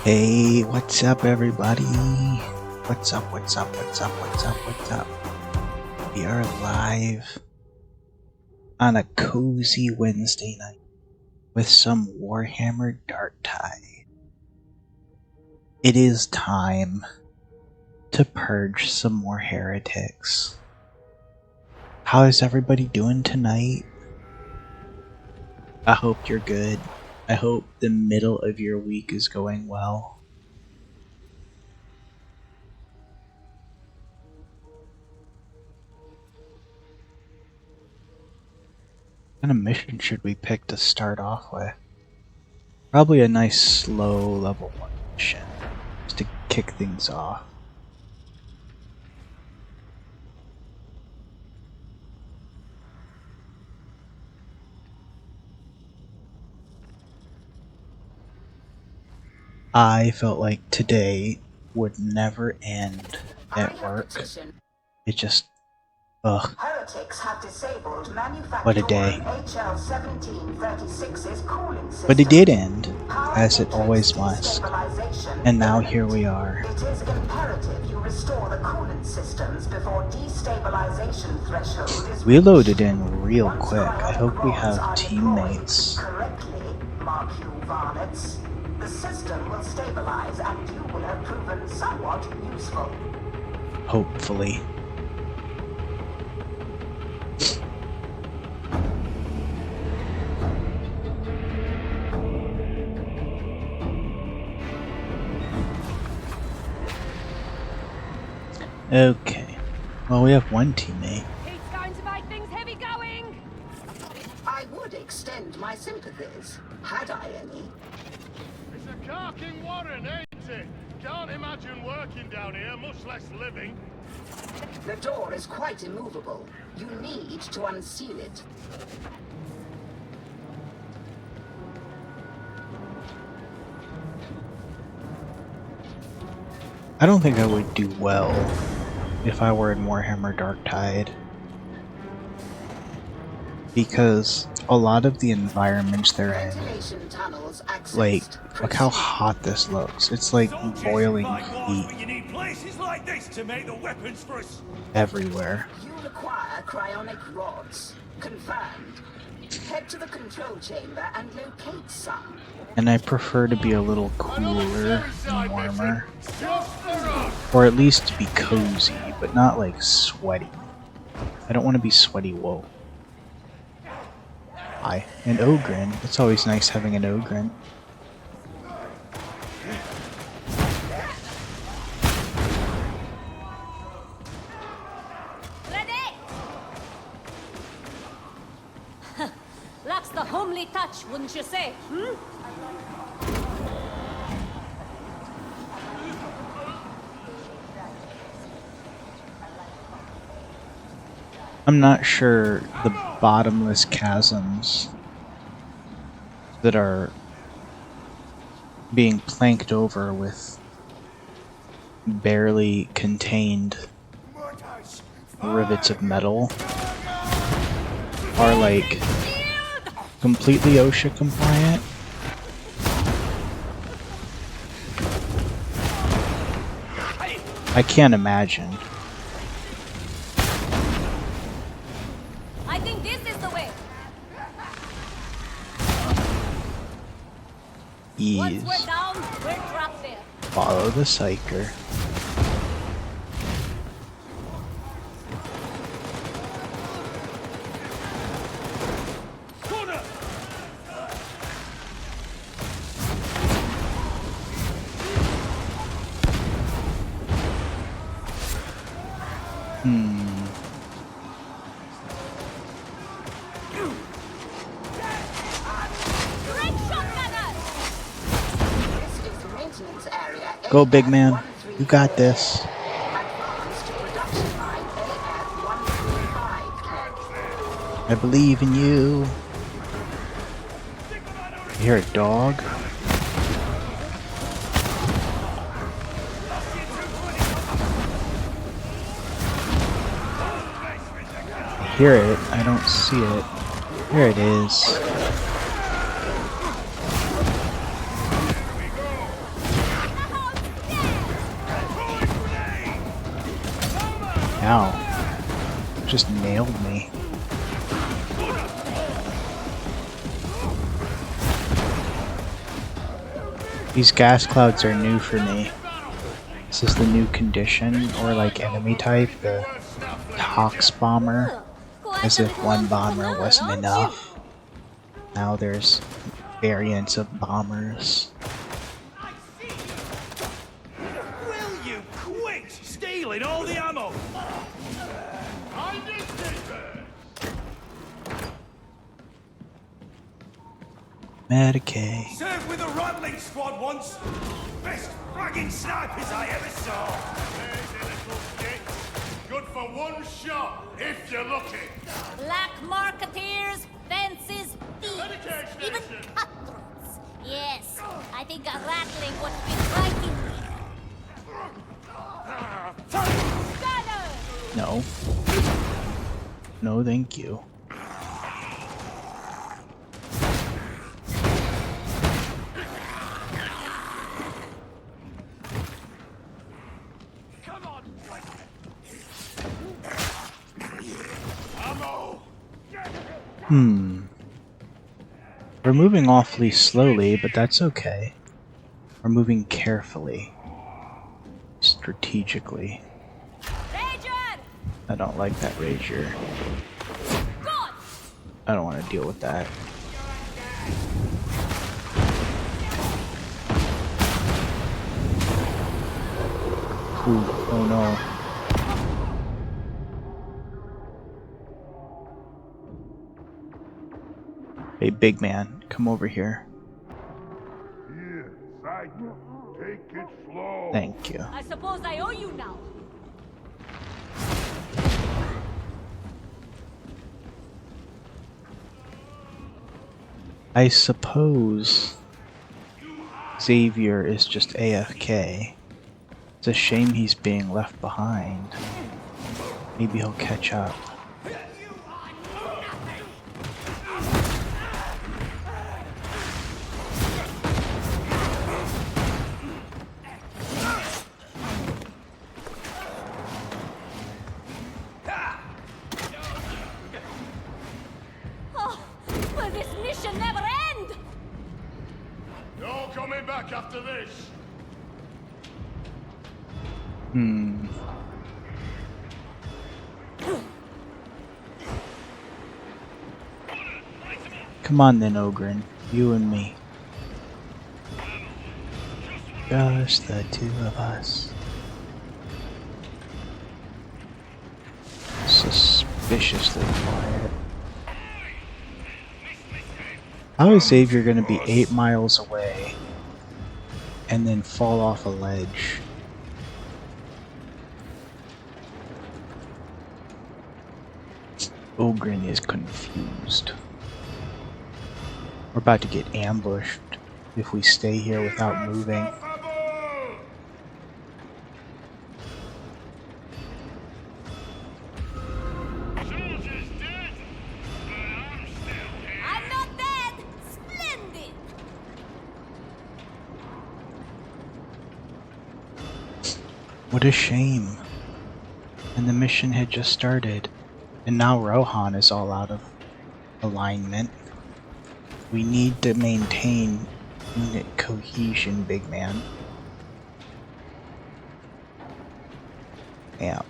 Hey, what's up everybody? What's up, what's up, what's up, what's up, what's up? We are live on a cozy Wednesday night with some Warhammer Darktide. It is time to purge some more heretics. How is everybody doing tonight? I hope you're good. I hope the middle of your week is going well. What kind of mission should we pick to start off with? Probably a nice slow level 1 mission, just to kick things off. I felt like today would never end at work. It just, ugh. What a day. But it did end, as it always must. And now here we are. It is imperative you restore the coolant systems before destabilization threshold is We loaded in real quick. I hope we have teammates. Correctly, mark you varlets. The system will stabilize and you will have proven somewhat useful. Hopefully. Okay. Well, we have one teammate. He's going to make things heavy going. I would extend my sympathies, had I any. It's a carking warren, ain't it? Can't imagine working down here, much less living. The door is quite immovable. You need to unseal it. I don't think I would do well if I were in Warhammer Darktide, because a lot of the environments they're in, Ventilation tunnels accessed. like, look how hot this looks. It's like boiling heat You need places like this to make the weapons for us. everywhere. You require cryonic rods. Confirmed. Head to the control chamber and locate some. And I prefer to be a little cooler and warmer, Just for us. or at least to be cozy, but not like sweaty. I don't want to be sweaty wool. Hi, an Ogren. It's always nice having an Ogren. Ready? Lacks the homely touch, wouldn't you say? I'm not sure the bottomless chasms that are being planked over with barely contained rivets of metal are like completely OSHA compliant. I can't imagine. I think this is the way. Once Ease. we're down, we're trapped there. Follow the psyker. Great shotgunners! This is the maintenance area. Go, big man. You got this. Advance to production line AF-135. I believe in you. You hear a dog? I hear it. I don't see it. Here it is. Ow. Just nailed me. These gas clouds are new for me. This is the new condition, or like enemy type, the Hawks bomber. As if one bomber wasn't enough. Now there's variants of bombers. Will you quit stealing all the ammo? Medicaid. Served with a rattling squad once. Best fragging snipers I ever saw. There's a little stick. Good for one shot, if you're lucky. Black marketeers, fences, thieves, Medication even station. cutthroats. Yes, I think a rattling would fit right in here. Gunner! No. No, thank you. We're moving awfully slowly, but that's okay. We're moving carefully. Strategically. Rager! I don't like that Rager. God! I don't want to deal with that. Ooh, oh no. Hey, big man, come over here. Here, Psycho. Take it slow. Thank you. I suppose I owe you now. I suppose Xavier is just AFK. It's a shame he's being left behind. Maybe he'll catch up. Oh, will this mission never end? No coming back after this. Come on then, Ogren. You and me. Just the two of us. Suspiciously quiet. How is Xavier gonna be 8 miles away and then fall off a ledge? Ogren is confused. We're about to get ambushed if we stay here without moving. Soldier's dead, but I'm still here. I'm not dead! Splendid! What a shame. And the mission had just started. And now Rohan is all out of alignment. We need to maintain unit cohesion, big man. Yeah.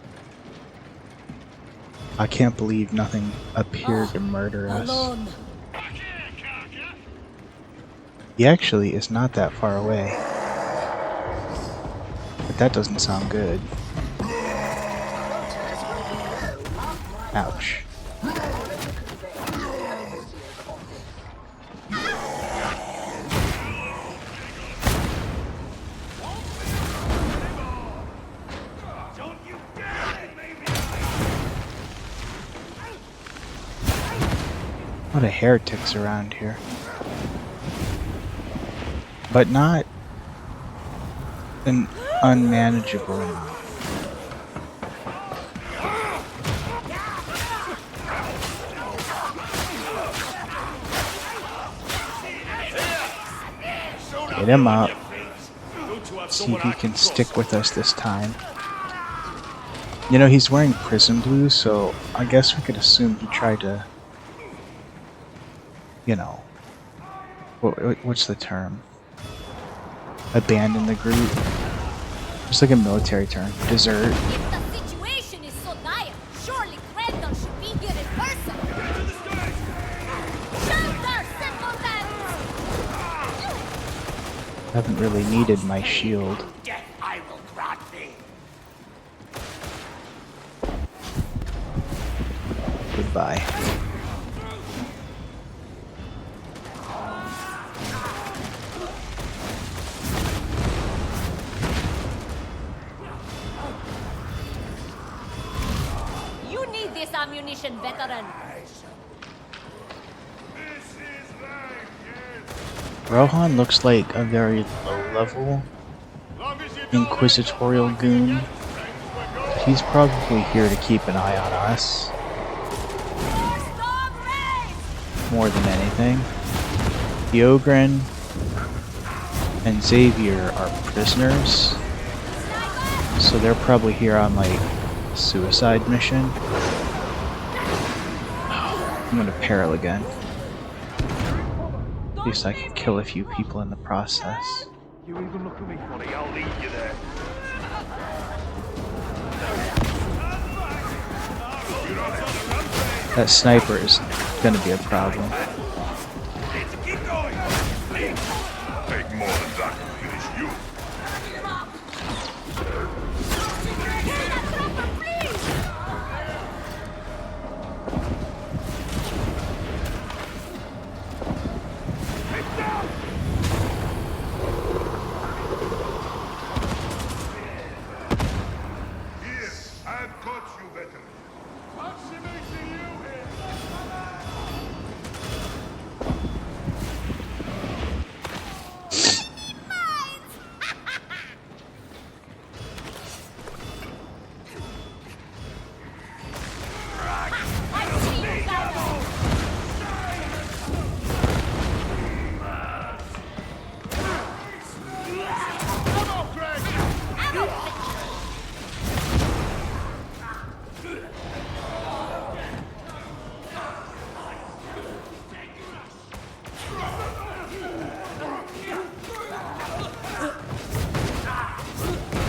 I can't believe nothing appeared to murder us. Alone. Back here, Karka. He actually is not that far away. But that doesn't sound good. Ouch. Don't you dare leave me! A lot of heretics around here. But not an unmanageable amount. Get him up. See if he can stick with us this time. You know, he's wearing prison blue, so I guess we could assume he tried to, you know, what's the term? Abandon the group. Just like a military term. Desert. If the situation is so dire, surely Grendel should be here in person. Shelter, simpletons! Haven't really needed my shield. Death I will grant thee. Goodbye. You need this ammunition, veteran. This is thine, yes. Rohan looks like a very low-level Long as you don't inquisitorial goon. He's probably here to keep an eye on us Storm race! more than anything. The Ogren and Xavier are prisoners, so they're probably here on like a suicide mission. I'm gonna peril again. At least I can kill a few people in the process. You even look at me funny, I'll leave you there. That sniper is gonna be a problem. Keep going. Take more than that to finish you. Here, I've caught you, veteran. What's she making you here? I see you, Gato. Come on, Greg!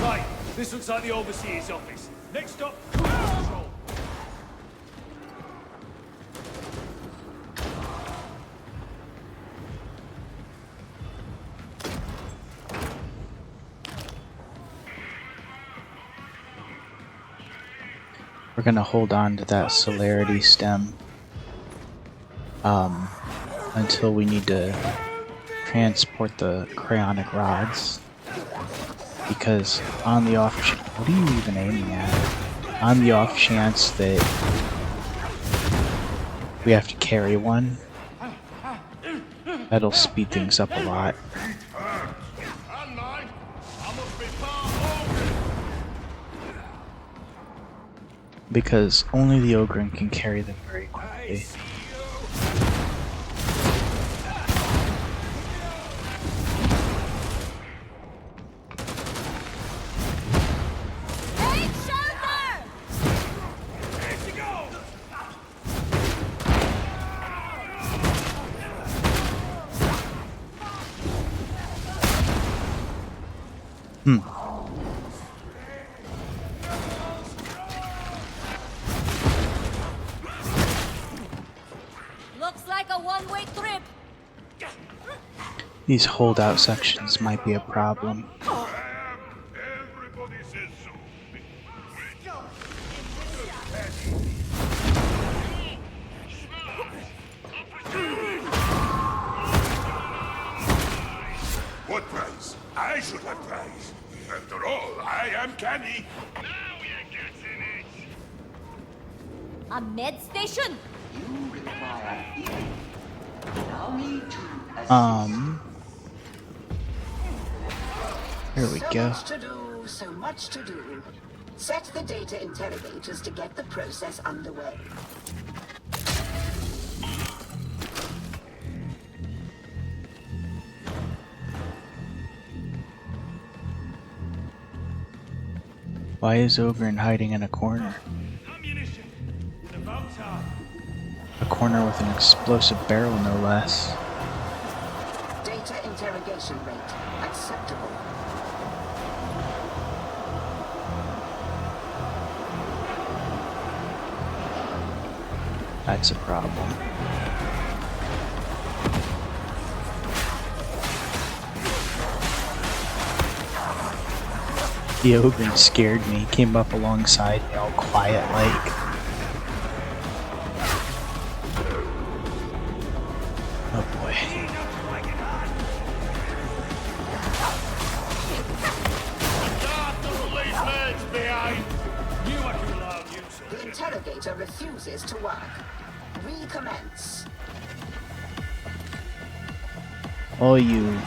Right, this looks like the Overseer's office. Next up, control. We're gonna hold on to that celerity stem until we need to transport the cryonic rods. Because on the off what are you even aiming at? On the off chance that we have to carry one, that'll speed things up a lot. And mine. I must be part Ogre. Because only the Ogren can carry them very quickly. Take shelter! Here you go. Looks like a one-way trip. These holdout sections might be a problem. Everybody says so. What prize? I should have prize. After all, I am canny. Now you're getting it. A med station? You require healing. Allow me to Here we so go. much to do, so much to do. Set the data interrogators to get the process underway. Why is Ogren hiding in a corner? Ammunition. The bombs are. A corner with an explosive barrel, no less. Data interrogation rate acceptable. That's a problem. The Ogren scared me, came up alongside me all quiet like. Oh boy. The interrogator refuses to work. Recommence. All you.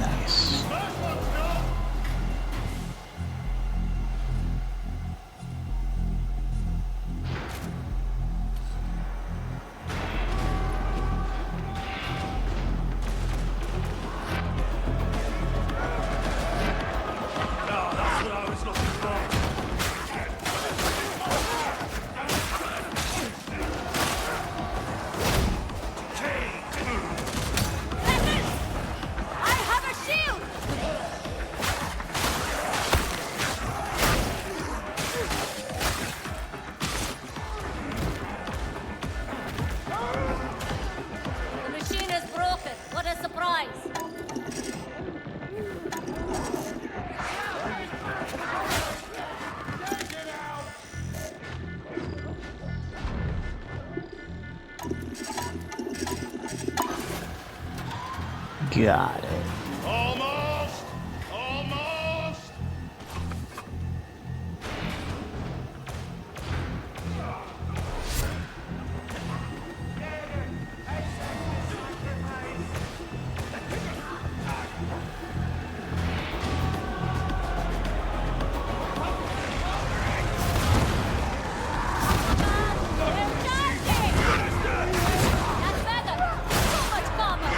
Nice. I have a shield! The machine is broken. What a surprise! Got it. Almost! Almost! We're charging! That's better! So much calmer!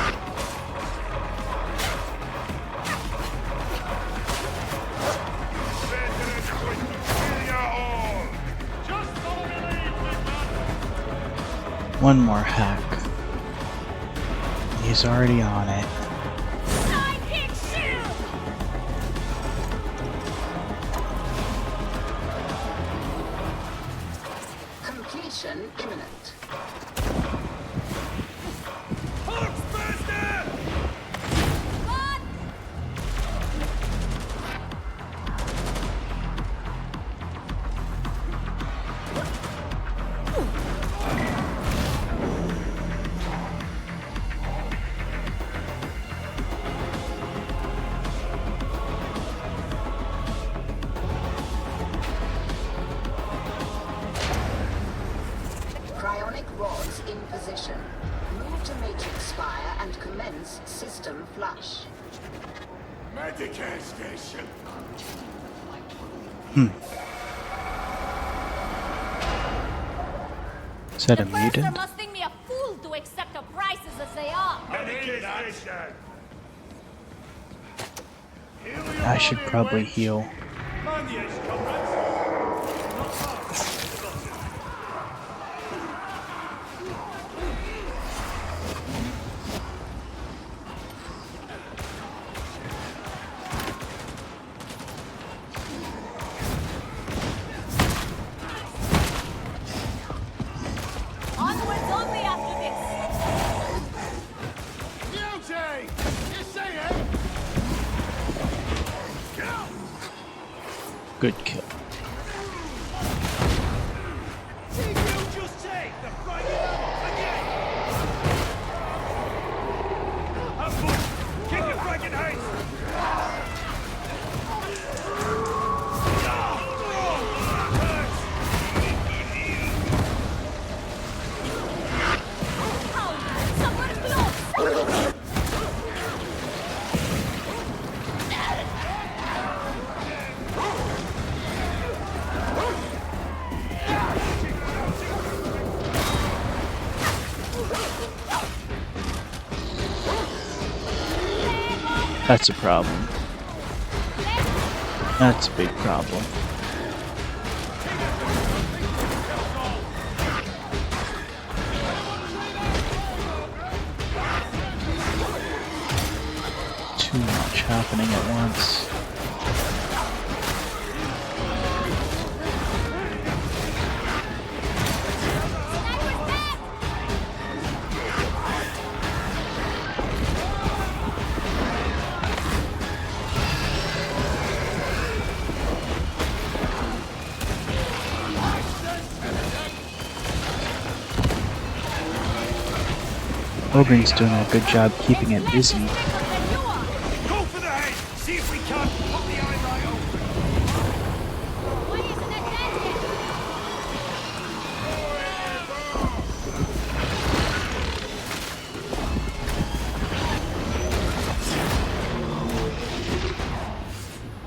Veterans going to kill you all! Just follow the lead, big man! One more hack. He's already on it. Sidekick shield! Completion imminent. What? Cryonic rods in position. Move to matrix spire and commence system flush. Medicare station! Is that a The Bursar mutant? must think me a fool to accept the prices as they are. Medicare station! I should probably heal. Man, yes, comrades. Not far. Onwards only after this. Beauty! You see it? Good kill. Did you just take the frightened animals again? Ambush! Kick the frightened heights! Somewhere close. That's a problem. That's a big problem. Too much happening at once. Ogren's doing a good job keeping it busy. Go for the head! See if we can't pop the eye right open! Why isn't it dead yet?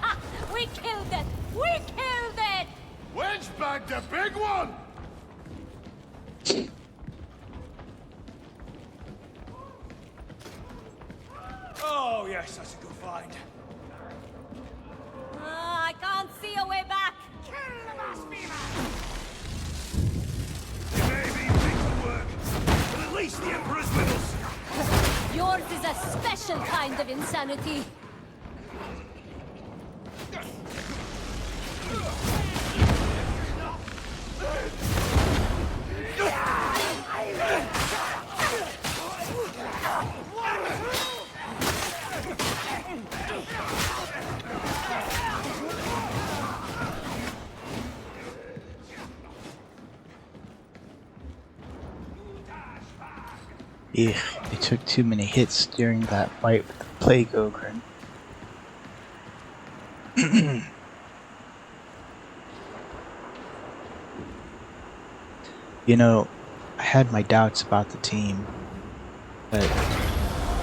Ah, we killed it! We killed it! Wedge bagged a big one! Oh, yes, that's a good find. I can't see a way back. It may be big to work, but at least the Emperor's with us. Yours is a special kind of insanity. Ugh, they took too many hits during that fight with the Plague Ogre. You know, I had my doubts about the team, but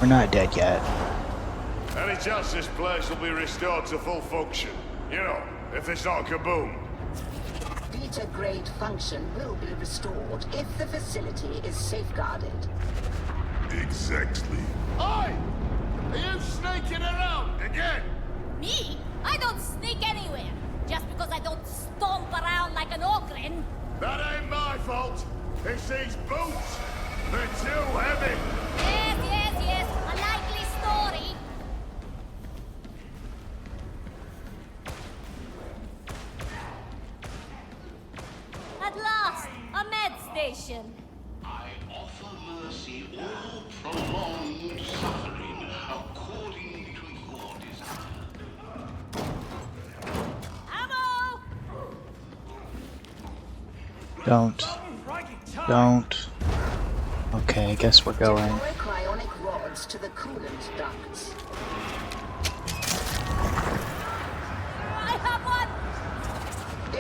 we're not dead yet. Any chance this place will be restored to full function? You know, if there's not a kaboom. Beta-grade function will be restored if the facility is safeguarded. Exactly. Oi! Are you sneaking around again? Me? I don't sneak anywhere. Just because I don't stomp around like an ogre. That ain't my fault. It's these boots. They're too heavy. Yes, yes, yes. A likely story. At last, a med station. I offer mercy or prolonged suffering according to your desire. Ammo! Don't. Okay, I guess we're going. Deploy cryonic rods to the coolant ducts. I have one!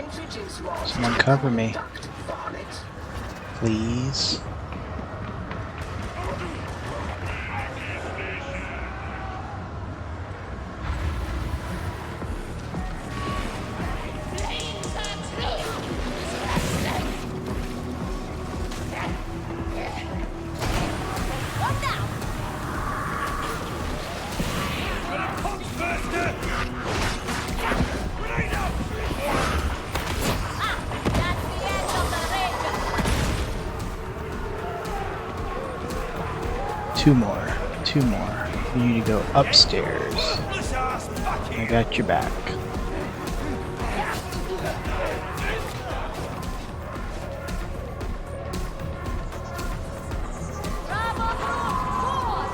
Introduce rods Someone to the cover coolant me. duct, Varnet. Please. One down! Ah, that's the end of the ranger. Two more. You need to go upstairs. I got your back. Bravo group, forward!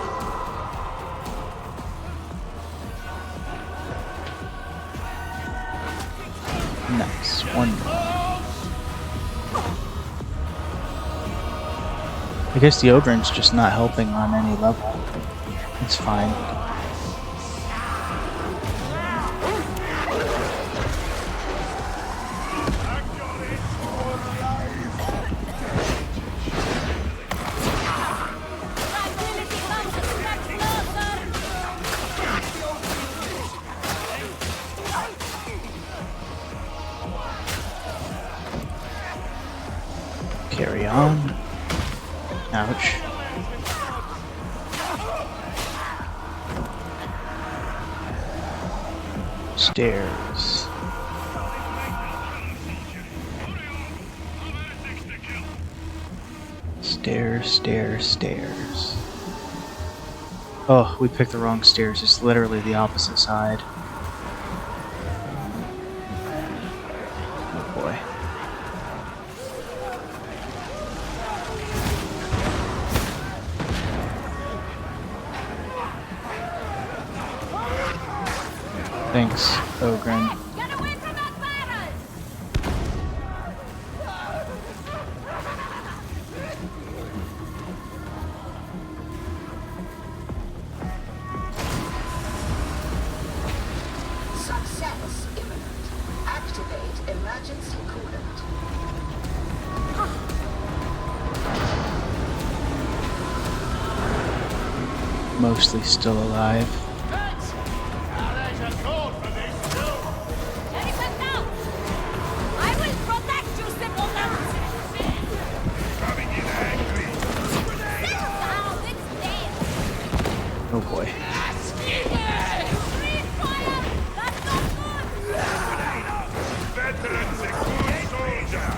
Nice. One more. I guess the Ogren's just not helping on any level. It's fine. Tranquility comes a step closer! Carry on. Ouch. Stairs. Stairs, stairs, stairs. Oh, we picked the wrong stairs. It's literally the opposite side. Oh boy. Thanks, Ogren. Get away from that barrel! Success imminent. Activate emergency coolant. Mostly still alive. Thanks! Now there's a code for this too! There is a doubt! I will protect you, simpleton! Coming in angry. Sit down, it's dead! Oh boy. Free fire! That's not good! Veterans a good soldier.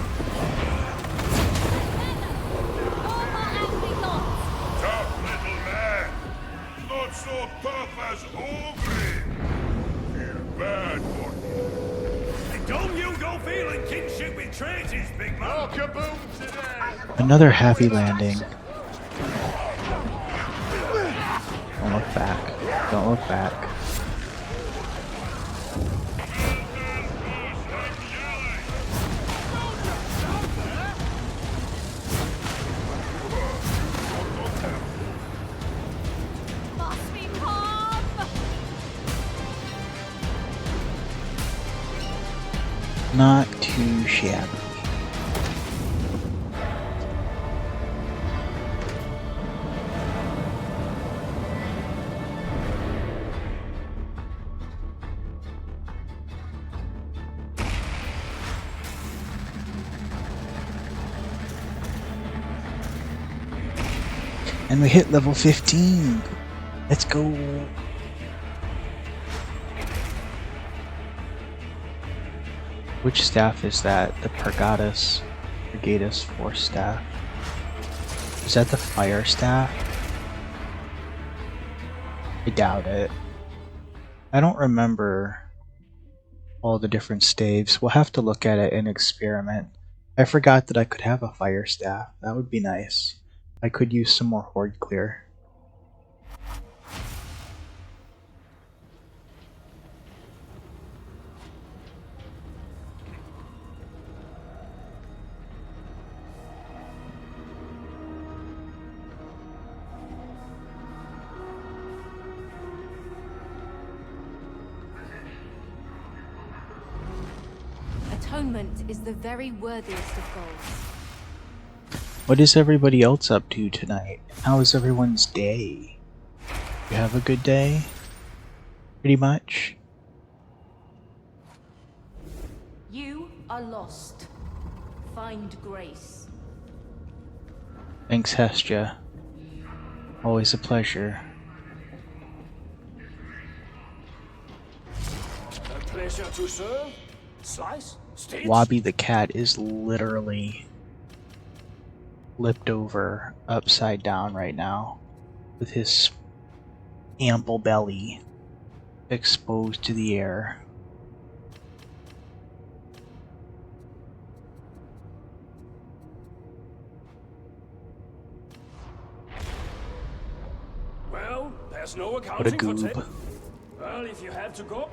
No more angry thoughts! Tough little man. Not so tough as Ogre. Feel bad for him. And don't you go feeling kinship with traitors, big man. No kaboom today! Another happy landing. Don't look back. Don't look back. Must be calm! Not too shabby. And we hit level 15. Let's go. Which staff is that? The Brigadus Force staff. Is that the fire staff? I doubt it. I don't remember all the different staves. We'll have to look at it and experiment. I forgot that I could have a fire staff. That would be nice. I could use some more horde clear. Atonement is the very worthiest of goals. What is everybody else up to tonight? How is everyone's day? You have a good day? Pretty much? You are lost. Find grace. Thanks, Hestia. Always a pleasure. A pleasure to serve. Slice? Stitch? Wabi the cat is literally flipped over upside down right now with his ample belly exposed to the air. Well, there's no What a accounting for goob. tip. Well, if you have to go.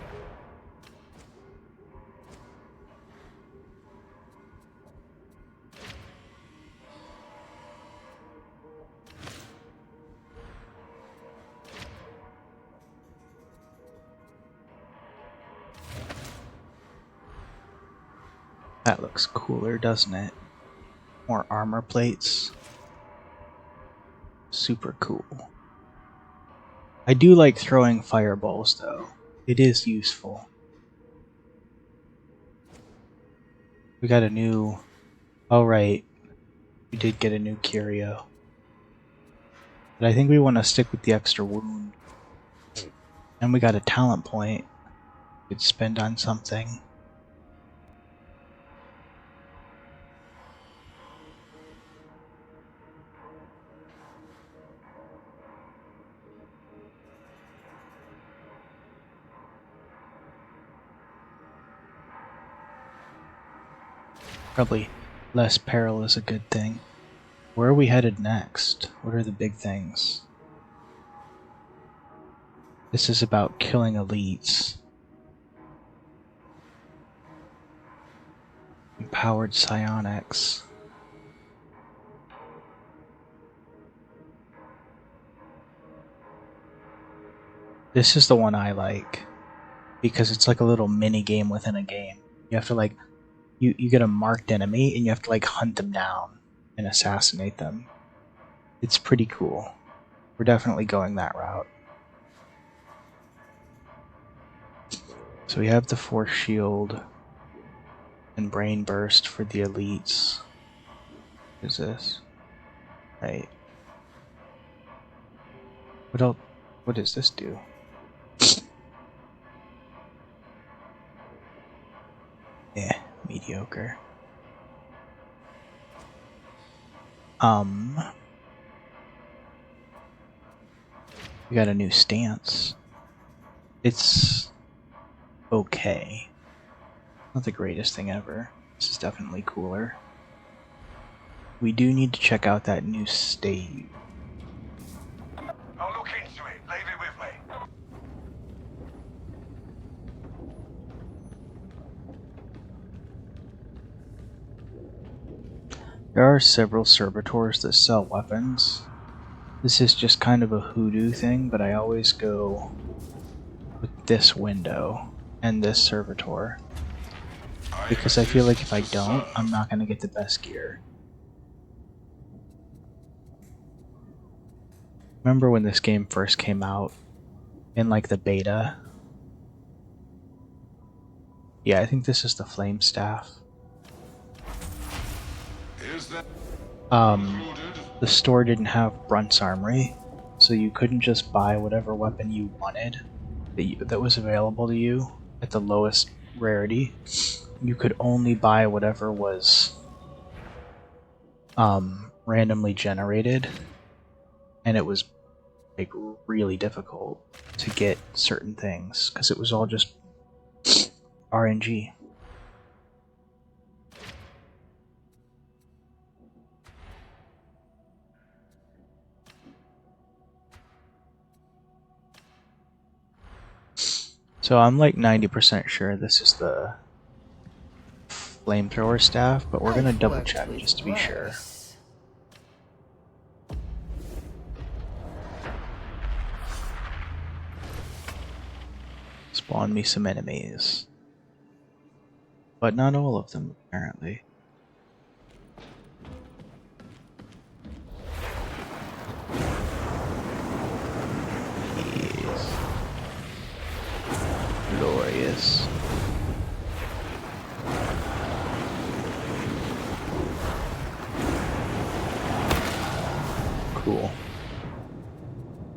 That looks cooler, doesn't it? More armor plates. Super cool. I do like throwing fireballs though. It is useful. We got a new... Oh right. We did get a new curio. But I think we want to stick with the extra wound. And we got a talent point we could spend on something. Probably less peril is a good thing. Where are we headed next? What are the big things? This is about killing elites. Empowered psionics. This is the one I like, because it's like a little mini game within a game. You have to like, you get a marked enemy and you have to like hunt them down and assassinate them. It's pretty cool. We're definitely going that route. So we have the Force Shield and Brain Burst for the elites. What is this? Right. What else? What does this do? Yeah, mediocre. We got a new stance. It's okay. Not the greatest thing ever. This is definitely cooler. We do need to check out that new stave. I'll look into it. Leave it with me. There are several servitors that sell weapons. This is just kind of a hoodoo thing, but I always go with this window and this servitor. Because I feel like if I don't, I'm not going to get the best gear. Remember when this game first came out? In like the beta? Yeah, I think this is the flame staff. The store didn't have Brunt's Armory, so you couldn't just buy whatever weapon you wanted that was available to you at the lowest rarity. You could only buy whatever was randomly generated, and it was like really difficult to get certain things because it was all just RNG. So I'm like 90% sure this is the flamethrower staff, but we're gonna double check just to be sure. Spawn me some enemies. But not all of them, apparently. Yes. Glorious. Cool.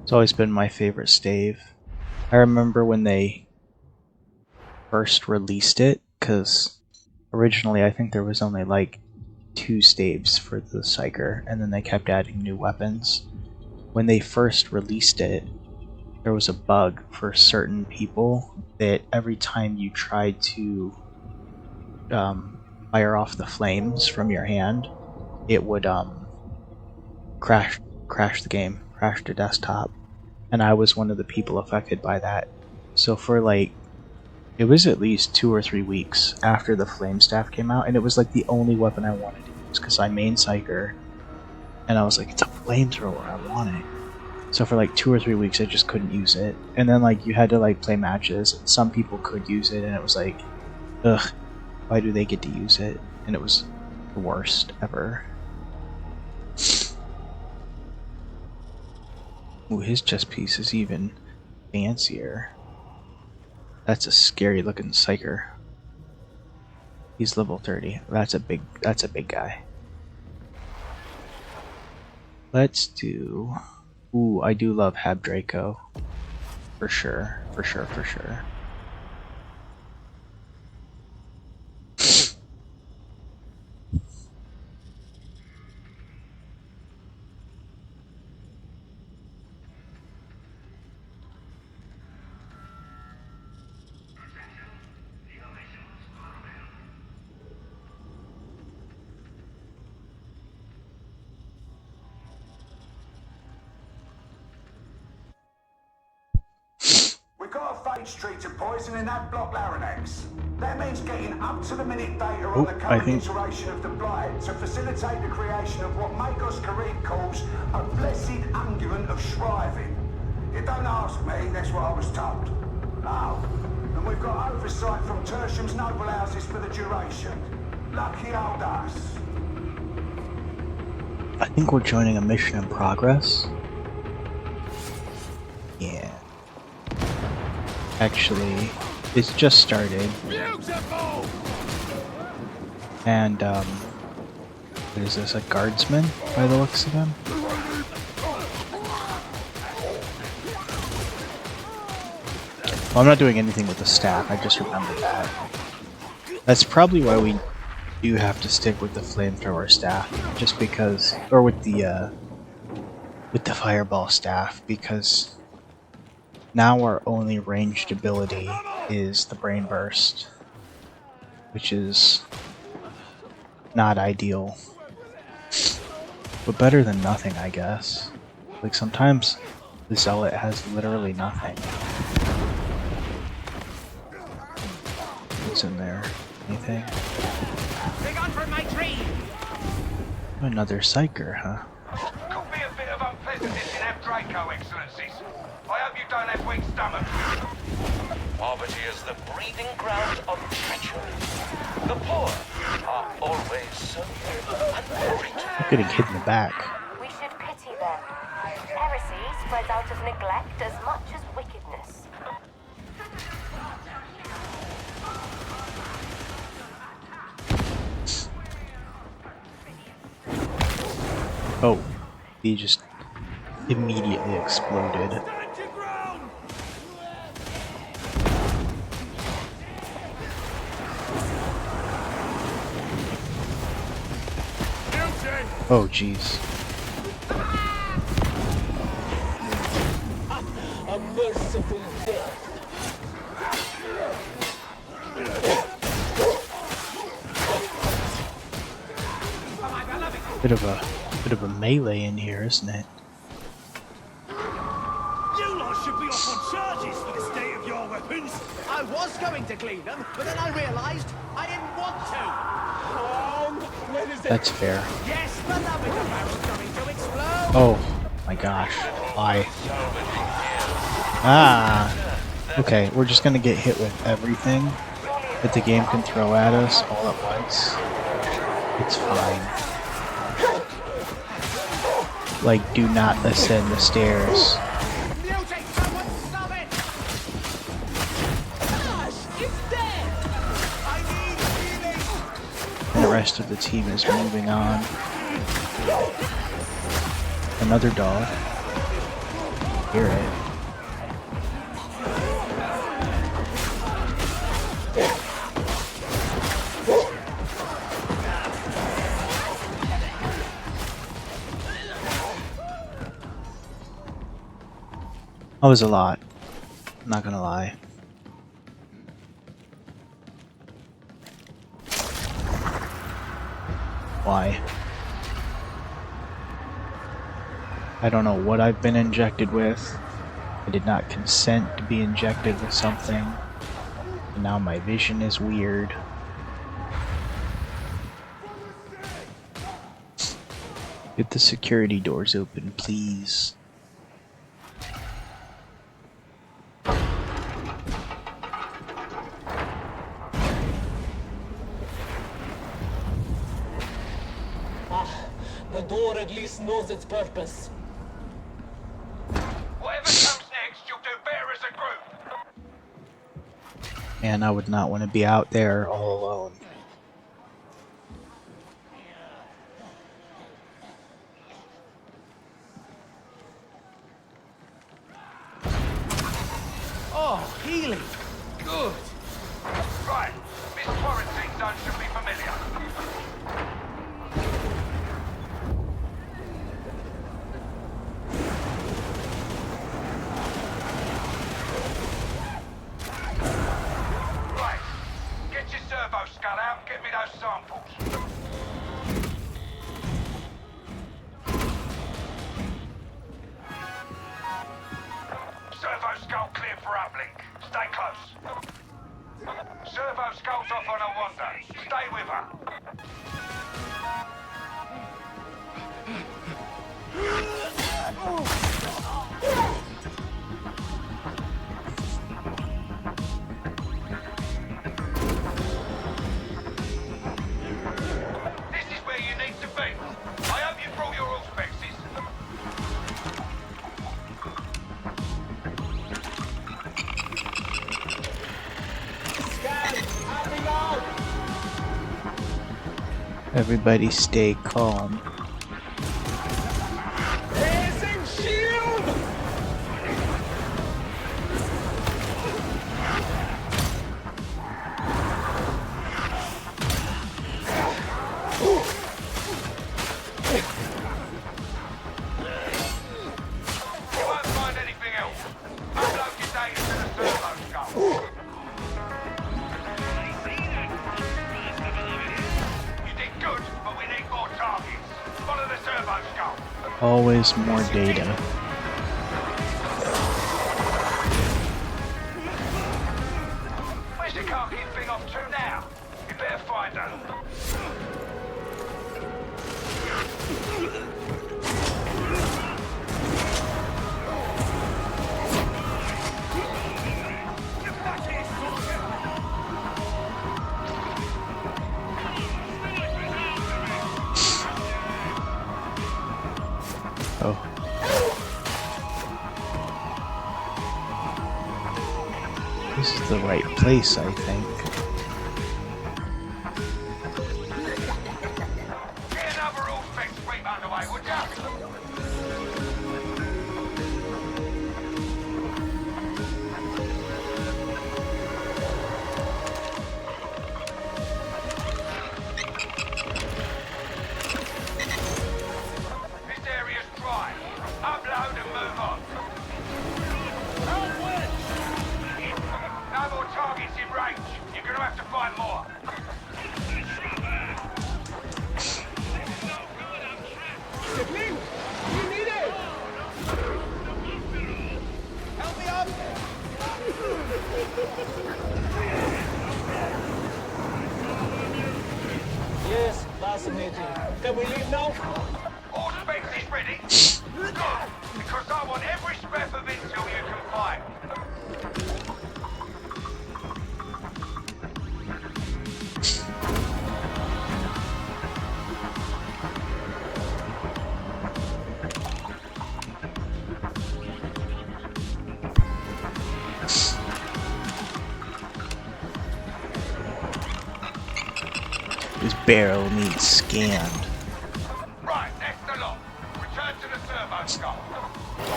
It's always been my favorite stave. I remember when they first released it, because originally I think there was only like 2 staves for the Psyker, and then they kept adding new weapons. When they first released it, there was a bug for certain people that every time you tried to fire off the flames from your hand, it would crash the game, crash the desktop, and I was one of the people affected by that. So for like, it was at least 2 or 3 weeks after the flame staff came out, and it was like the only weapon I wanted to use because I main Psyker, and I was like, it's a flamethrower, I want it. So for like 2 or 3 weeks I just couldn't use it, and then like you had to like play matches, and some people could use it, and it was like, ugh, why do they get to use it? And it was the worst ever. Ooh, his chest piece is even fancier. That's a scary looking Psyker. He's level 30. That's a big guy. Let's do Ooh, I do love Hab Draco. For sure, for sure, for sure. We've got a phage treater poison in that block larynx. That means getting up-to-the-minute data on the I current think iteration of the blight to facilitate the creation of what Magos Karib calls a blessed unguent of shriving. You don't ask me, that's what I was told. Oh, and we've got oversight from Tertium's noble houses for the duration. Lucky old us. I think we're joining a mission in progress. Yeah. Actually, it's just started. Beautiful! And, what is this, a guardsman, by the looks of him? Well, I'm not doing anything with the staff, I just remembered that. That's probably why we do have to stick with the flamethrower staff, just because, or with the fireball staff, because now our only ranged ability is the brain burst, which is not ideal, but better than nothing, I guess. Like, sometimes the zealot has literally nothing. What's in there? Anything? Big on from my tree! Another psyker, huh? Could be a bit of unpleasantness in Abdraco, Excellencies. I hope you don't have weak stomachs. Poverty is the breeding ground of treachery. The poor are always so unburied. I'm getting hit in the back. We should pity them. Heresy spreads out of neglect as much as wickedness. Oh, he just immediately exploded. Stand your ground! Guilty! Oh, jeez. A merciful death. Bit of a melee in here, isn't it? You lot should be off on charges for the state of your weapons. I was going to clean them, but then I realized I didn't want to. When is it? That's fair. Yes, the love in the barrel's going to explode. Oh my gosh. Why? Ah! Okay, we're just gonna get hit with everything that the game can throw at us all at once. It's fine. Like, do not ascend the stairs. Music, someone stop it! Gosh, it's dead! I need healing! And the rest of the team is moving on. Another dog. Hear it. That was a lot. I'm not gonna lie. Why? I don't know what I've been injected with. I did not consent to be injected with something. And now my vision is weird. Get the security doors open, please. The door at least knows its purpose. Whatever comes next, you'll do better as a group. And I would not want to be out there all alone. Oh, healing. Good. Right, this quarantine zone should be familiar. Right, get your servo skull out and get me those samples. Servo skull clear for uplink. Stay close. Servo skull's off on a wander. Stay with her. This is where you need to be. I hope you brought your auspexes. Everybody stay calm. Raising shield! You won't find anything else. Upload your data to the servo skull. You did good, but we need more targets. Follow the servo skull. Always more data. Where's the khaki thing off to now? You better find her. Oh. This is the right place, I think. Get another all-spec sweep underway, would ya? This area's dry. Upload and move on. No more targets in range. You're gonna have to find more. Sibling, you need it! Help me up! Yes, fascinating. Can we leave now? All specs is ready? Good, because I want every scrap of intel you can find. This barrel needs scanned. Right, that's the lot. Return to the servo skull.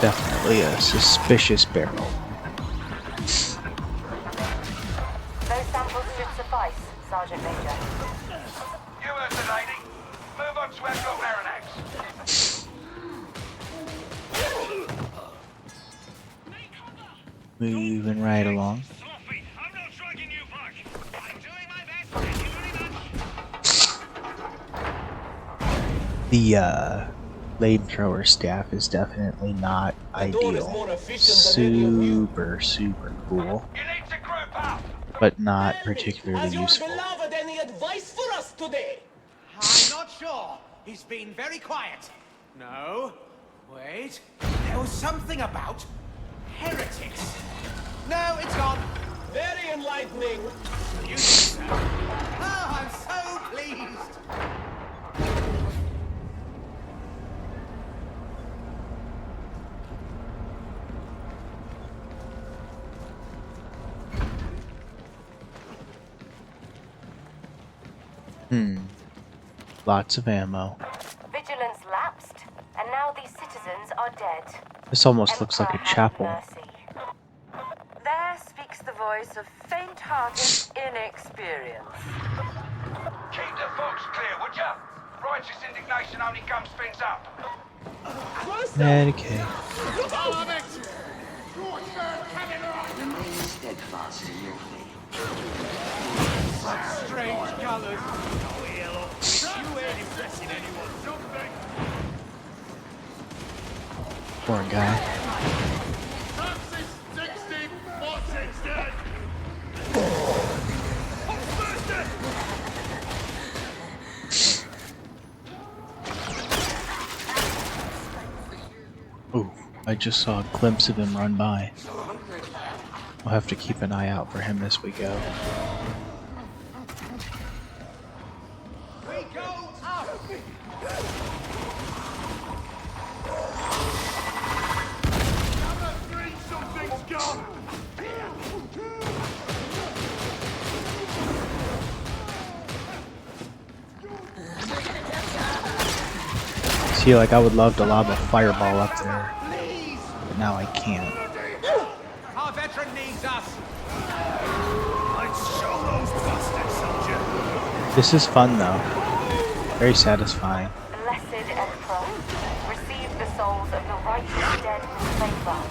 Definitely a suspicious barrel. Those samples should suffice, Sergeant Major. You heard the lady. Move on to Admiral Aranax. Moving right along. Sophie, I'm not dragging you back. I'm doing my best. Thank you very much. The flamethrower staff is definitely not door is ideal. more efficient than any of you. Super cool, You need to group up. but not Tell me, particularly has your useful. beloved any advice for us today? I'm not sure. He's been very quiet. No. Wait. There was something about heretics. No, it's gone. Very enlightening. You think so? Oh, I'm so pleased. Lots of ammo. Vigilance lapsed, and now these citizens are dead. This almost looks like a Emperor have chapel. mercy. Their voice of faint-hearted inexperience. Keep the folks clear, would ya? Righteous indignation only comes things up. Medicaid. Remain steadfast in your faith. Such strange colors. Oh, hello. You ain't impressing anyone. Something. Poor guy. Francis 60, what's it dead? Ooh, I just saw a glimpse of him run by. I'll have to keep an eye out for him as we go. We go up. Number 3, something's gone. See, like, I would love to lob a fireball up there, but now I can't. Our veteran needs us. Let's show those bastards, soldier. This is fun, though. Very satisfying. Blessed Emperor, receive the souls of the righteous dead with favor.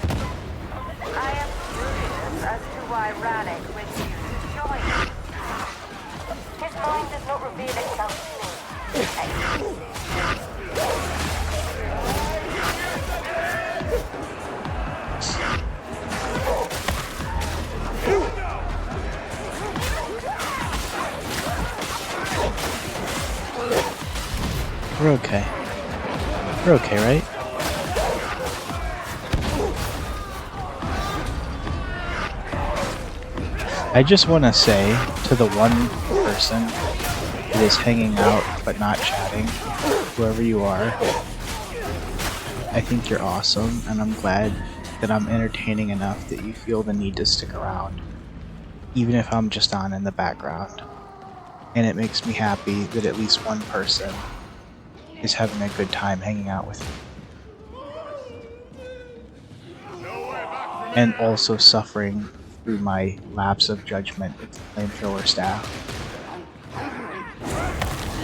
I am curious as to why Rannick refused to join us. His mind does not reveal itself to me. Excellency. We're okay. We're okay, right? I just want to say to the one person that is hanging out but not chatting, whoever you are, I think you're awesome, and I'm glad that I'm entertaining enough that you feel the need to stick around, even if I'm just on in the background. And it makes me happy that at least one person is having a good time hanging out with me. And also suffering through my lapse of judgment with the flamethrower staff.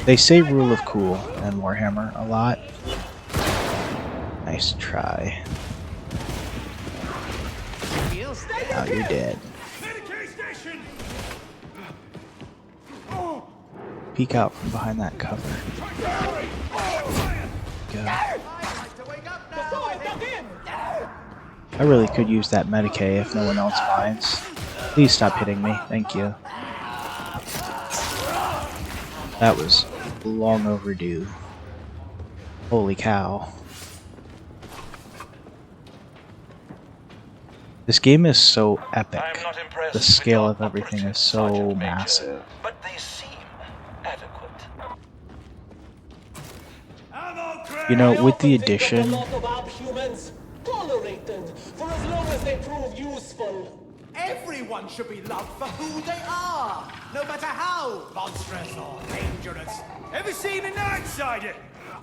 They say rule of cool in Warhammer a lot. Nice try. Now you're dead. Peek out from behind that cover. Go. I really could use that Medicaid if no one else finds. Please stop hitting me, thank you. That was long overdue. Holy cow. This game is so epic. The scale of everything is so massive. But they seem adequate. You know, with the addition, tolerated for as long as they prove useful. Everyone should be loved for who they are, no matter how monstrous or dangerous. Ever seen an outsider?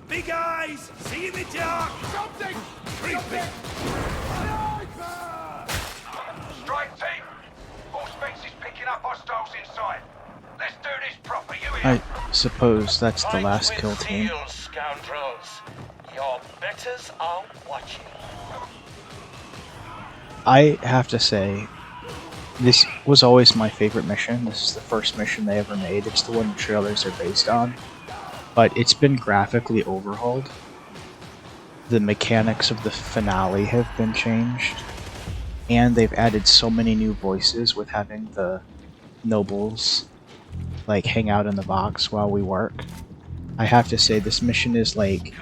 Big eyes, see in the dark, something creepy. Strike team! Auspex is picking up hostiles inside. Let's do this proper, you I suppose that's the last kill team. Scoundrels. Your betters are watching. I have to say, this was always my favorite mission. This is the first mission they ever made. It's the one the trailers are based on. But it's been graphically overhauled. The mechanics of the finale have been changed. And they've added so many new voices with having the nobles like hang out in the box while we work. I have to say this mission is like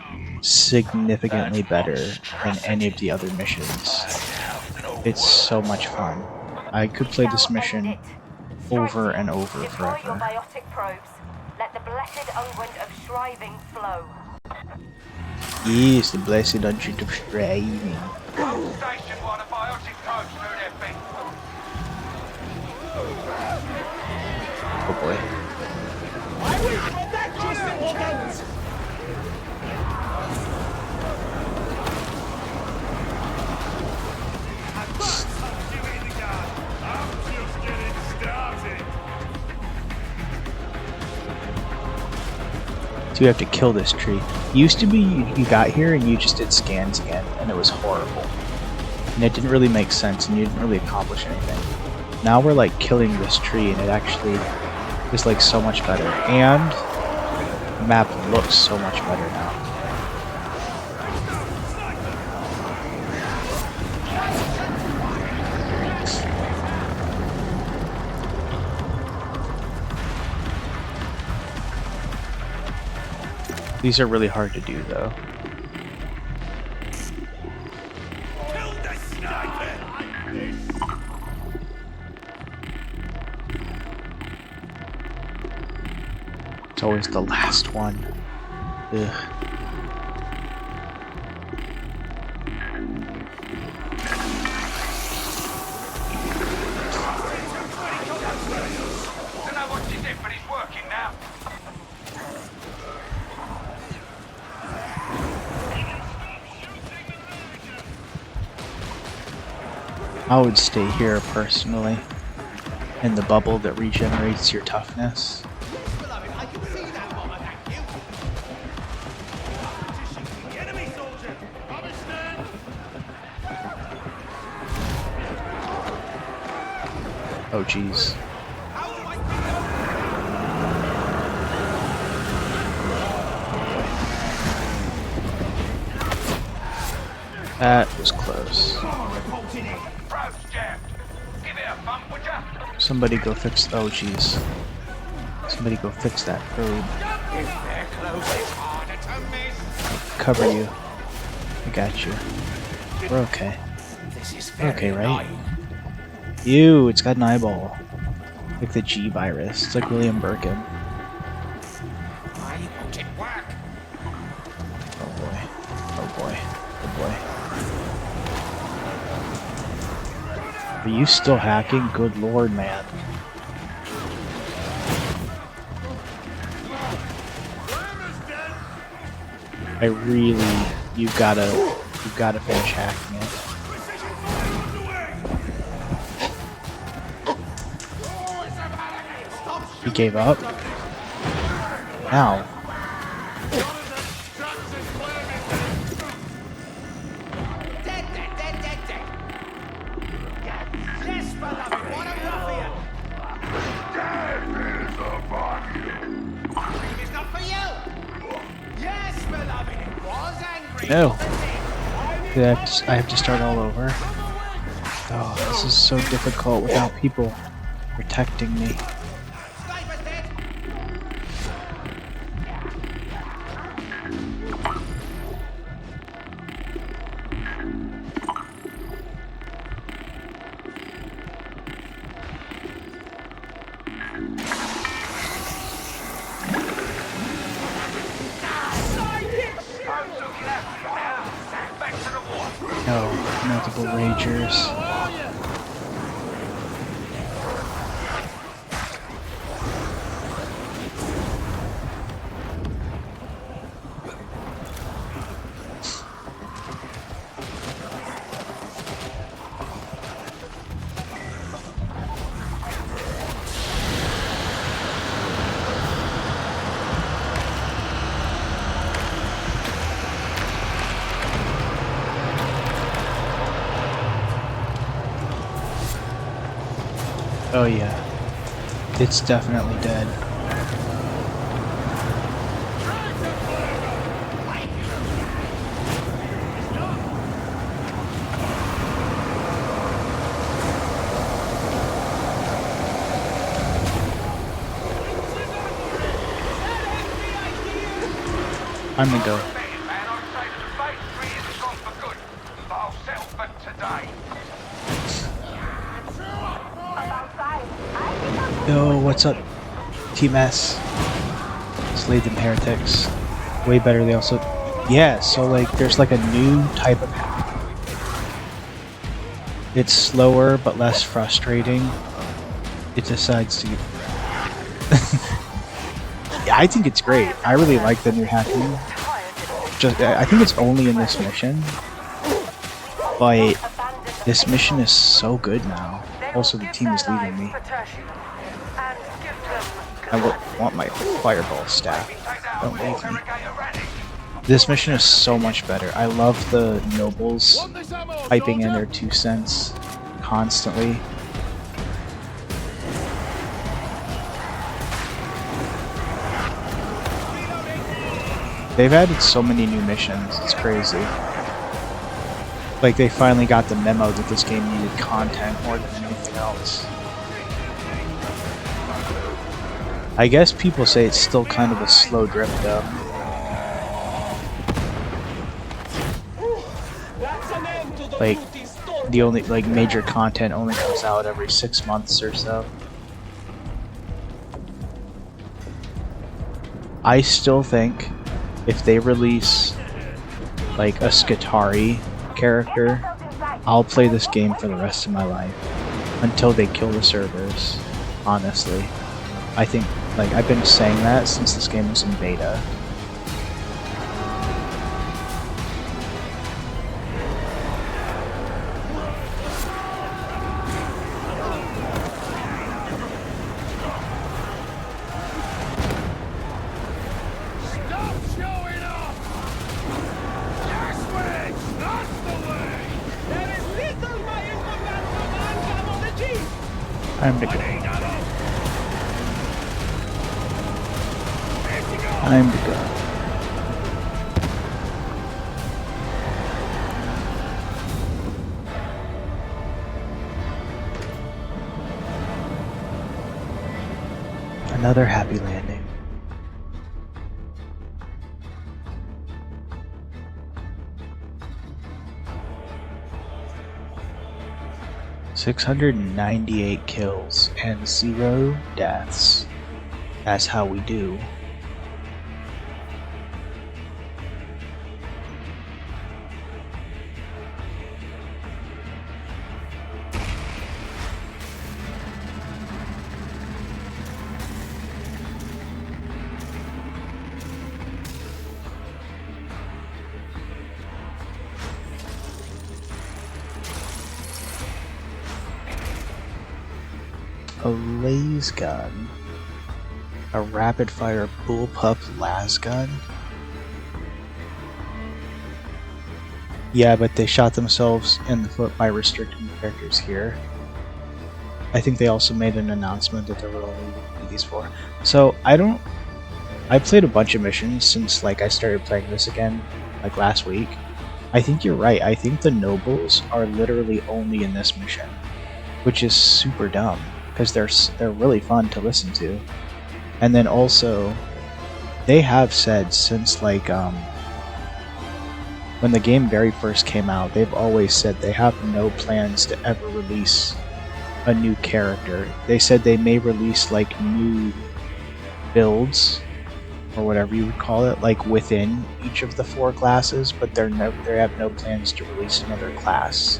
significantly better than any of the other missions. It's so much fun. I could play this mission over and over Deploy your forever. biotic probes. Let the blessed unguent of shriving flow. Yes, the blessed unguent of shriving. Station while the biotic probes do their thing. Oh boy. I will protect you, simpletons! Give me the guard. I'm just So you have to kill this tree. Used to be you got here and you just did scans again, and it was horrible. And it didn't really make sense, and you didn't really accomplish anything. Now we're like killing this tree, and it actually is like so much better. And the map looks so much better now. These are really hard to do, though. It's always the last one. Ugh. Don't know what you did, but it's working now. I would stay here personally, in the bubble that regenerates your toughness. Oh jeez. That was close. Somebody go fix. Oh jeez. Somebody go fix that road. Cover you. I got you. We're okay. We're okay, right? Ew, it's got an eyeball. Like the G virus. It's like William Birkin. Oh boy. Oh boy. Oh boy. Are you still hacking? Good lord, man. I really, you've gotta finish hacking it. He gave up? Ow. No. I have to start all over. Oh, this is so difficult without people protecting me. No, multiple ragers. Oh yeah, it's definitely dead. I'm gonna go. Yo, what's up, Team S? Slay them heretics. Way better, they also... Yeah, so like, there's like a new type of hack. It's slower, but less frustrating. It decides to... Yeah, I think it's great. I really like the new hacking. I think it's only in this mission. But this mission is so good now. Also, the team is leaving me. I want my fireball staff. Don't leave me. This mission is so much better. I love the nobles piping in their 2 cents constantly. They've added so many new missions, it's crazy. Like, they finally got the memo that this game needed content more than anything else. I guess people say it's still kind of a slow drip, though. Like, the only, like, major content only comes out every 6 months or so. I still think if they release, like, a Skitarii character, I'll play this game for the rest of my life. Until they kill the servers, honestly. I think, like, I've been saying that since this game was in beta. Time to go. Time to go. Another happy landing. $698 kills and 0 deaths. That's how we do. A laser gun, a rapid fire bullpup las gun. Yeah, but they shot themselves in the foot by restricting characters here. I think they also made an announcement that there were only these 4. So I played a bunch of missions since like I started playing this again like last week. I think you're right. I think the nobles are literally only in this mission, which is super dumb. Because they're really fun to listen to. And then also, they have said since like when the game very first came out, they've always said they have no plans to ever release a new character. They said they may release like new builds or whatever you would call it, like within each of the 4 classes, but they have no plans to release another class,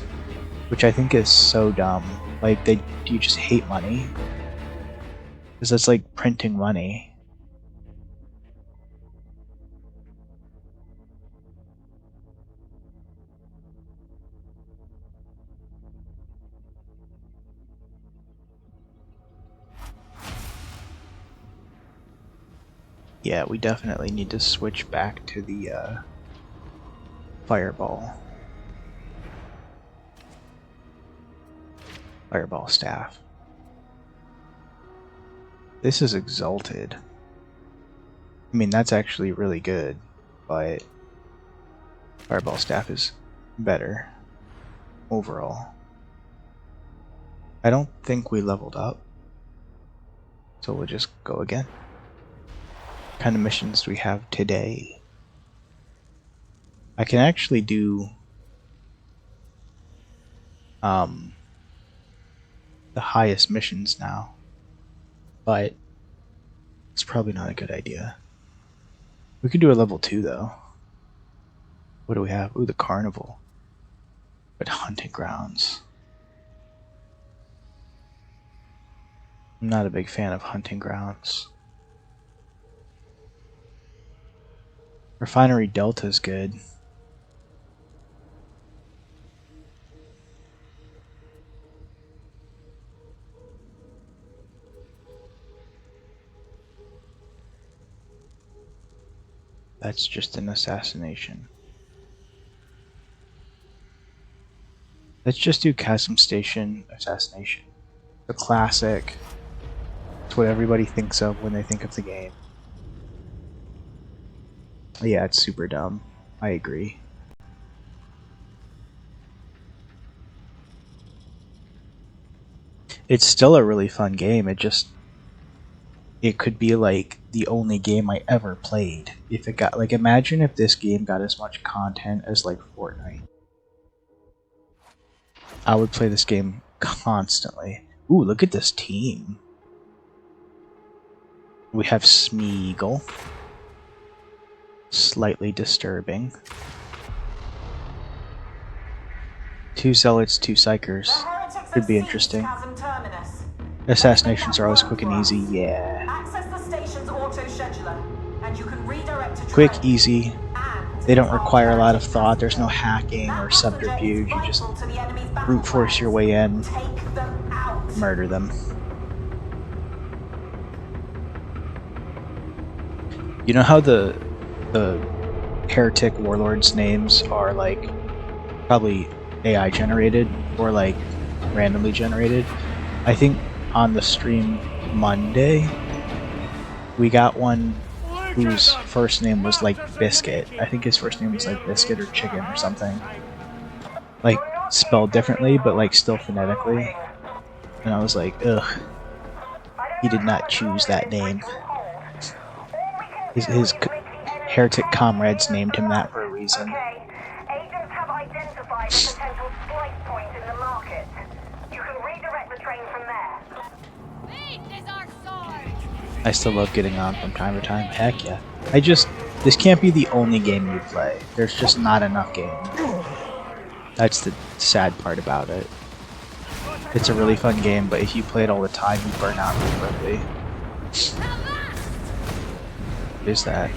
which I think is so dumb. Like, do you just hate money? Because that's like printing money. Yeah, we definitely need to switch back to the fireball staff. This is exalted. I mean, that's actually really good, but fireball staff is better overall. I don't think we leveled up, so we'll just go again. What kind of missions do we have today? I can actually do the highest missions now, but it's probably not a good idea. We could do a level 2 though. What do we have? Ooh, the carnival. But hunting grounds. I'm not a big fan of hunting grounds. Refinery Delta is good. That's just an assassination. Let's just do Chasm Station assassination. The classic. It's what everybody thinks of when they think of the game. Yeah, it's super dumb. I agree. It's still a really fun game. It could be like the only game I ever played. If it got like, imagine if this game got as much content as like Fortnite. I would play this game constantly. Ooh, look at this team. We have Smeagol. Slightly disturbing. 2 Zealots, 2 Psychers. Could be interesting. Assassinations are always quick and easy, yeah. Access the station's auto-scheduler, and you can redirect to Quick, train. easy. They don't require a lot of thought. There's no hacking or subterfuge. You just brute force your way in, murder them. You know how the heretic warlords' names are like probably AI generated or like randomly generated? I think on the stream Monday we got one whose first name was like Biscuit. I think his first name was like Biscuit or Chicken or something. Like spelled differently but like still phonetically. And I was like, ugh. He did not choose that name. His heretic comrades named him that for a reason. Agents have identified a potential splice point in the market. You can redirect the train from there. I still love getting on from time to time. Heck yeah. This can't be the only game you play. There's just not enough games. That's the sad part about it. It's a really fun game, but if you play it all the time, you burn out really quickly. What is that?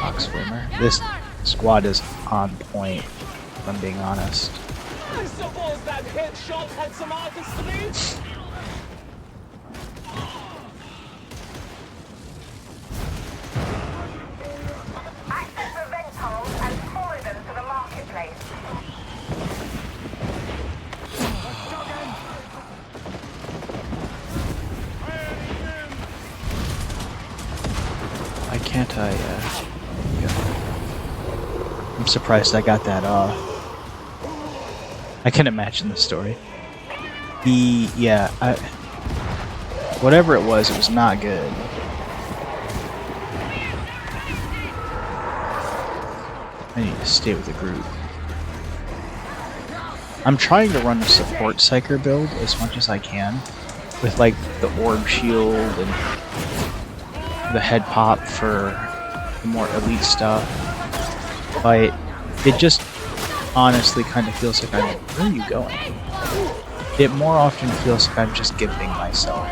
Fox Swimmer? This squad is on point, if I'm being honest. I suppose that headshot had some artistry. Access the vent holes and follow them to the marketplace. Why can't I, I'm surprised I got that off. I can imagine the story. Whatever it was not good. I need to stay with the group. I'm trying to run a support psyker build as much as I can, with like the orb shield and the head pop for the more elite stuff, but it just honestly kind of feels like where are you going? It more often feels like I'm just gifting myself.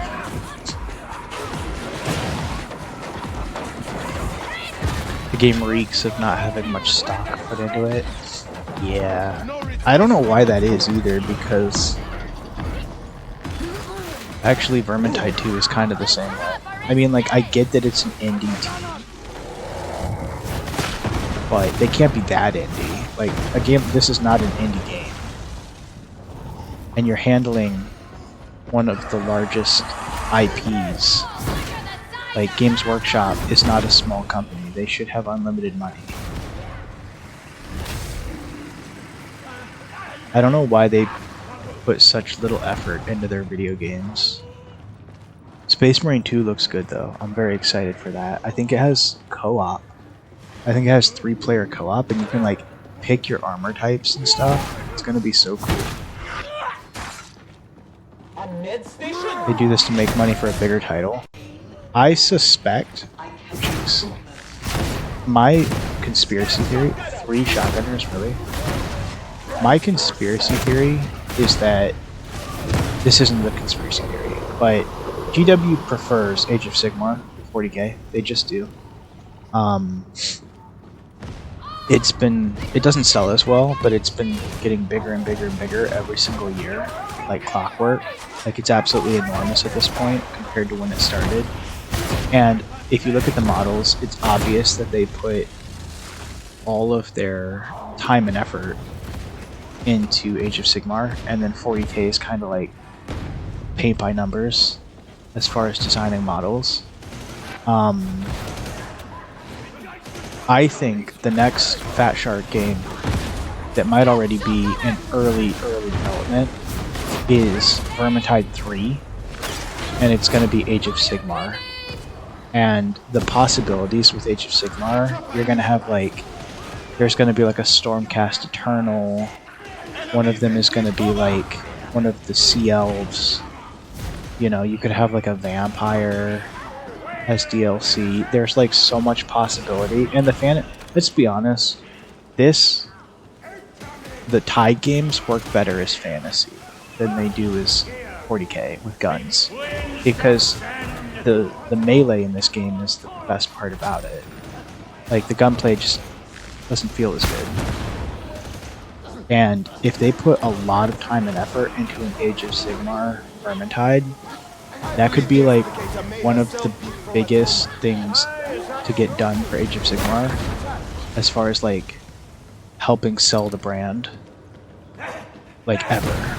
The game reeks of not having much stock put into it. Yeah. I don't know why that is either, because actually Vermintide 2 is kind of the same way. I mean, like, I get that it's an indie team, but they can't be that indie. Like, a game, this is not an indie game. And you're handling one of the largest IPs. Like, Games Workshop is not a small company. They should have unlimited money. I don't know why they put such little effort into their video games. Space Marine 2 looks good though. I'm very excited for that. I think it has co-op. I think it has 3-player co-op, and you can like pick your armor types and stuff. It's gonna be so cool. They do this to make money for a bigger title. I suspect, my conspiracy theory, 3 shotgunners, really? My conspiracy theory is that, this isn't the conspiracy theory, but GW prefers Age of Sigmar 40k. They just do. It doesn't sell as well, but it's been getting bigger and bigger and bigger every single year, like clockwork. Like, it's absolutely enormous at this point compared to when it started. And if you look at the models, it's obvious that they put all of their time and effort into Age of Sigmar, and then 40K is kind of like paint by numbers as far as designing models. I think the next Fat Shark game that might already be in early development is Vermintide 3, and it's going to be Age of Sigmar. And the possibilities with Age of Sigmar, you're going to have like, there's going to be like a Stormcast Eternal, one of them is going to be like one of the Sea Elves, you know, you could have like a vampire as DLC. There's like so much possibility, and let's be honest, the Tide games work better as fantasy than they do as 40K with guns, because the melee in this game is the best part about it. Like, the gunplay just doesn't feel as good. And if they put a lot of time and effort into an Age of Sigmar Vermintide, that could be like one of the biggest things to get done for Age of Sigmar, as far as like helping sell the brand, like, ever.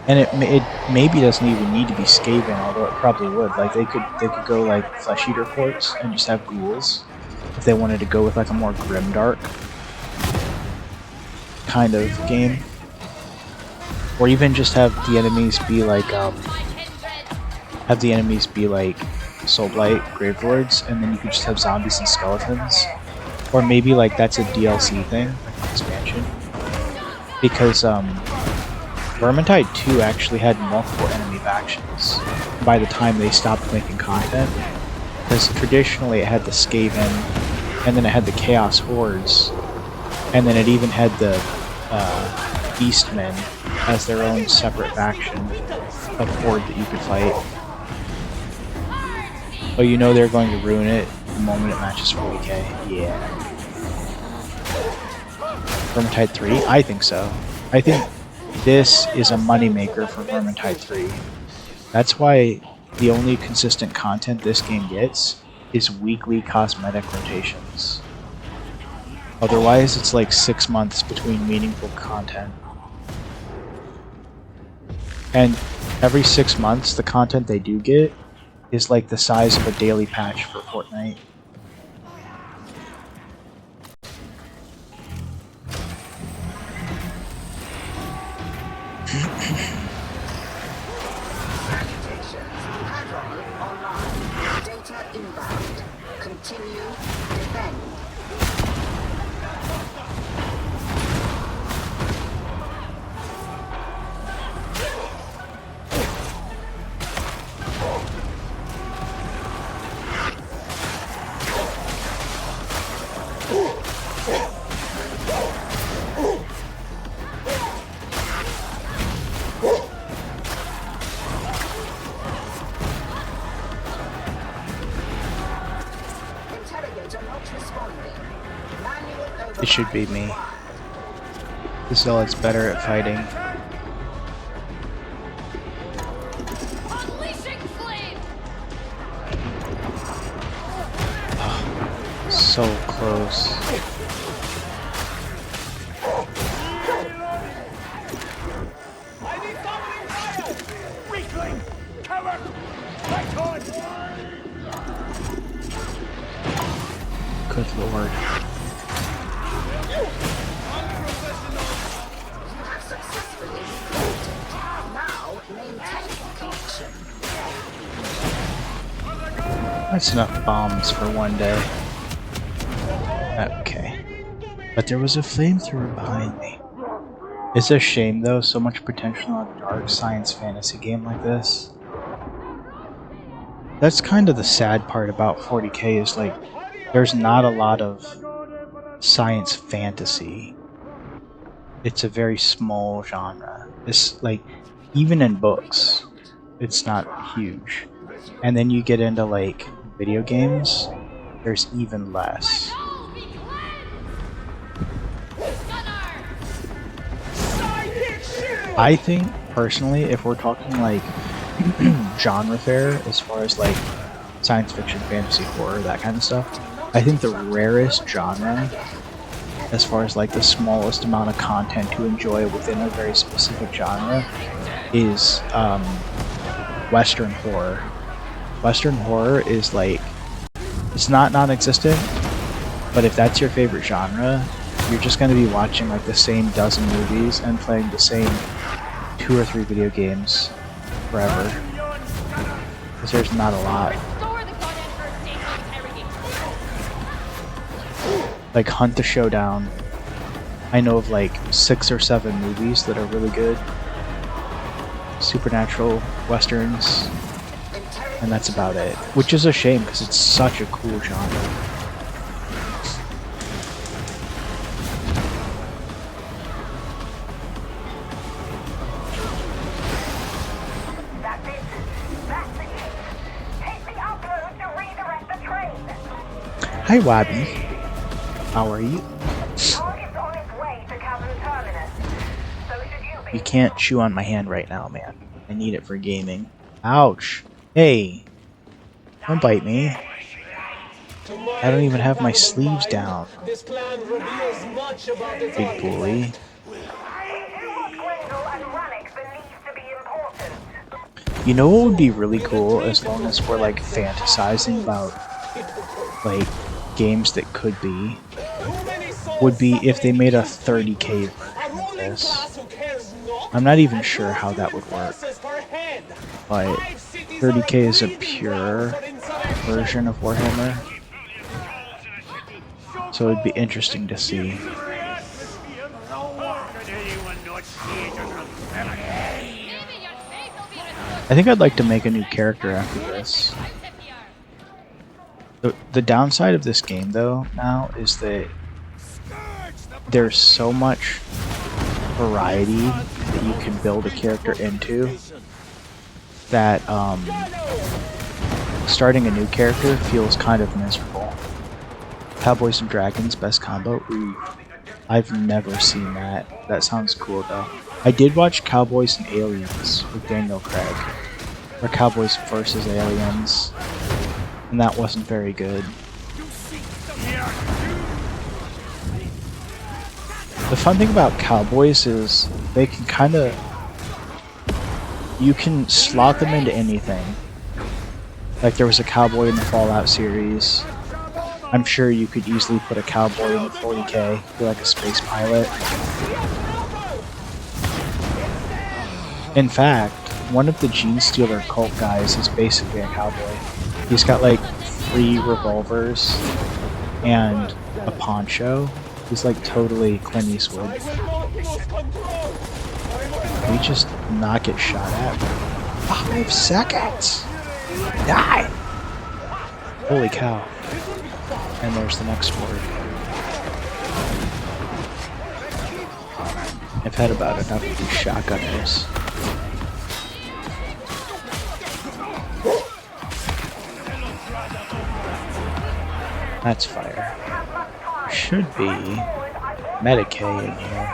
And it maybe doesn't even need to be Skaven, although it probably would. Like, they could go like Flesh Eater Courts and just have ghouls if they wanted to go with like a more grimdark kind of game, or even just have the enemies be like Soulblight Gravelords, and then you could just have zombies and skeletons, or maybe like that's a DLC thing, like an expansion, because Vermintide 2 actually had multiple enemy factions by the time they stopped making content, because traditionally it had the Skaven, and then it had the Chaos Hordes, and then it even had the Beastmen as their own separate faction of Horde that you could fight. Oh, you know they're going to ruin it the moment it matches 40K. Yeah. Vermintide 3? I think so. I think this is a moneymaker for Vermintide 3. That's why the only consistent content this game gets is weekly cosmetic rotations. Otherwise, it's like 6 months between meaningful content. And every 6 months, the content they do get is like the size of a daily patch for Fortnite. Data inbound. Continue. Defend. It should be me. This zealot's better at fighting. Oh, so close. Good lord. That's enough bombs for one day. Okay. But there was a flamethrower behind me. It's a shame though, so much potential on a dark science fantasy game like this. That's kind of the sad part about 40K, is like, there's not a lot of science fantasy. It's a very small genre. It's like, even in books, it's not huge. And then you get into like video games, there's even less. I think, personally, if we're talking like genre fare, as far as like science fiction, fantasy, horror, that kind of stuff. I think the rarest genre, as far as like the smallest amount of content to enjoy within a very specific genre, is Western horror. Western horror is like, it's not non-existent, but if that's your favorite genre, you're just going to be watching like the same dozen movies and playing the same 2 or 3 video games forever. Because there's not a lot. Like Hunt the Showdown, I know of like 6 or 7 movies that are really good. Supernatural westerns, and that's about it. Which is a shame because it's such a cool genre. Hi, Wabi. How are you? You can't chew on my hand right now, man. I need it for gaming. Ouch. Hey. Don't bite me. I don't even have my sleeves down. Big boy. You know what would be really cool, as long as we're like fantasizing about like games that could be, would be if they made a 30K version of this. I'm not even sure how that would work, but 30K is a pure version of Warhammer, so it'd be interesting to see. I think I'd like to make a new character after this. The downside of this game, though, now, is that there's so much variety that you can build a character into that starting a new character feels kind of miserable. Cowboys and Dragons, best combo? Ooh, I've never seen that. That sounds cool, though. I did watch Cowboys and Aliens with Daniel Craig, or Cowboys versus Aliens, and that wasn't very good. The fun thing about Cowboys is they can kind of... you can slot them into anything. Like there was a cowboy in the Fallout series. I'm sure you could easily put a cowboy in 40K, be like a space pilot. In fact, one of the Gene Stealer cult guys is basically a cowboy. He's got like 3 revolvers and a poncho. He's like totally Clint Eastwood. We just not get shot at. 5 seconds! Die! Holy cow. And there's the next word. I've had about enough of these shotgunners. That's fire. There should be Medicaid in here.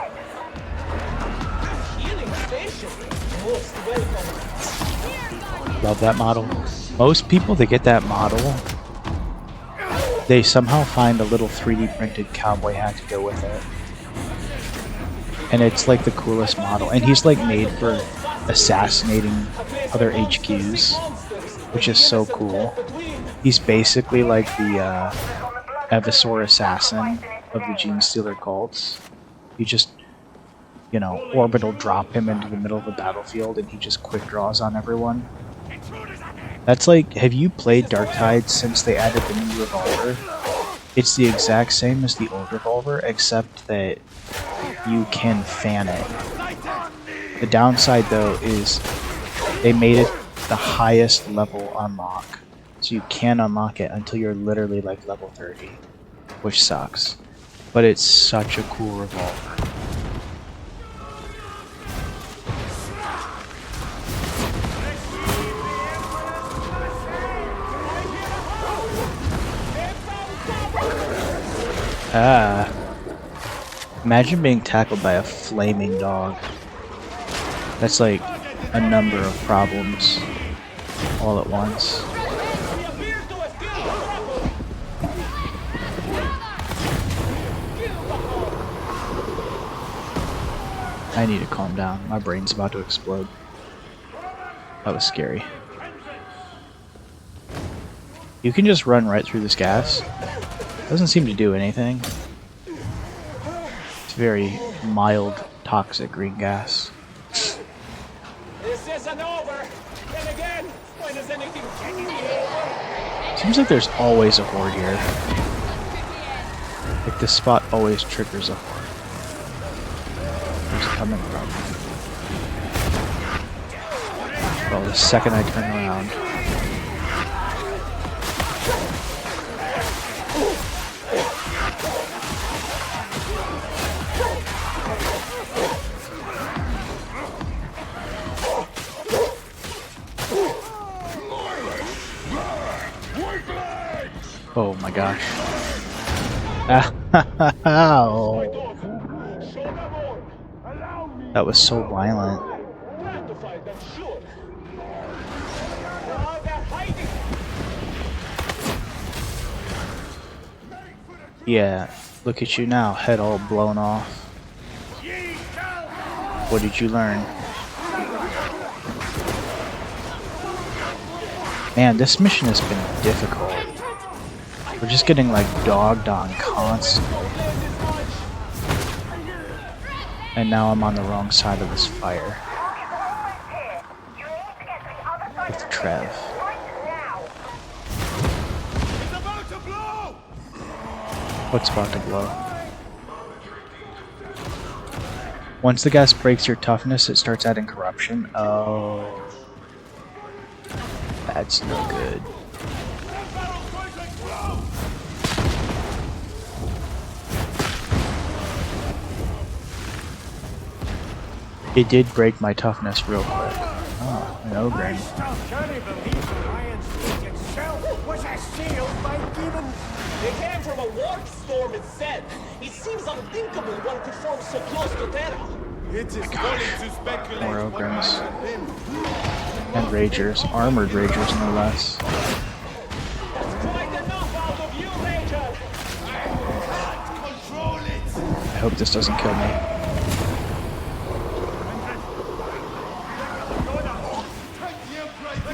Love that model. Most people that get that model, they somehow find a little 3D printed cowboy hat to go with it. And it's like the coolest model. And he's like made for assassinating other HQs, which is so cool. He's basically like the Evisaur assassin of the Gene Stealer cults. You just, you know, orbital drop him into the middle of the battlefield and he just quick draws on everyone. That's like, have you played Darktide since they added the new revolver? It's the exact same as the old revolver, except that you can fan it. The downside though is they made it the highest level unlock. So you can't unlock it until you're literally like level 30, which sucks. But it's such a cool revolver. Ah. Imagine being tackled by a flaming dog. That's like a number of problems all at once. I need to calm down. My brain's about to explode. That was scary. You can just run right through this gas. Doesn't seem to do anything. It's very mild, toxic green gas. This isn't over. Then again, when is anything genuinely over? Seems like there's always a horde here. Like this spot always triggers a horde. Where's it coming from? Well, the second I turn around. Oh my gosh. Ow. That was so violent. Yeah, look at you now, head all blown off. What did you learn? Man, this mission has been difficult. We're just getting like dogged on constantly. And now I'm on the wrong side of this fire. With Trev. What's about to blow? Once the gas breaks your toughness, it starts adding corruption. Oh. That's no good. It did break my toughness real quick. Oh, an ogre. I can't believe the Lion's Fleet itself was assailed by demons. They came from a warp storm, it said. It seems unthinkable one could form so close to Terra. It is funny to speculate. More ogres. And ragers. Armored ragers, no less. That's quite enough out of you, Ranger. I can't control it. I hope this doesn't kill me.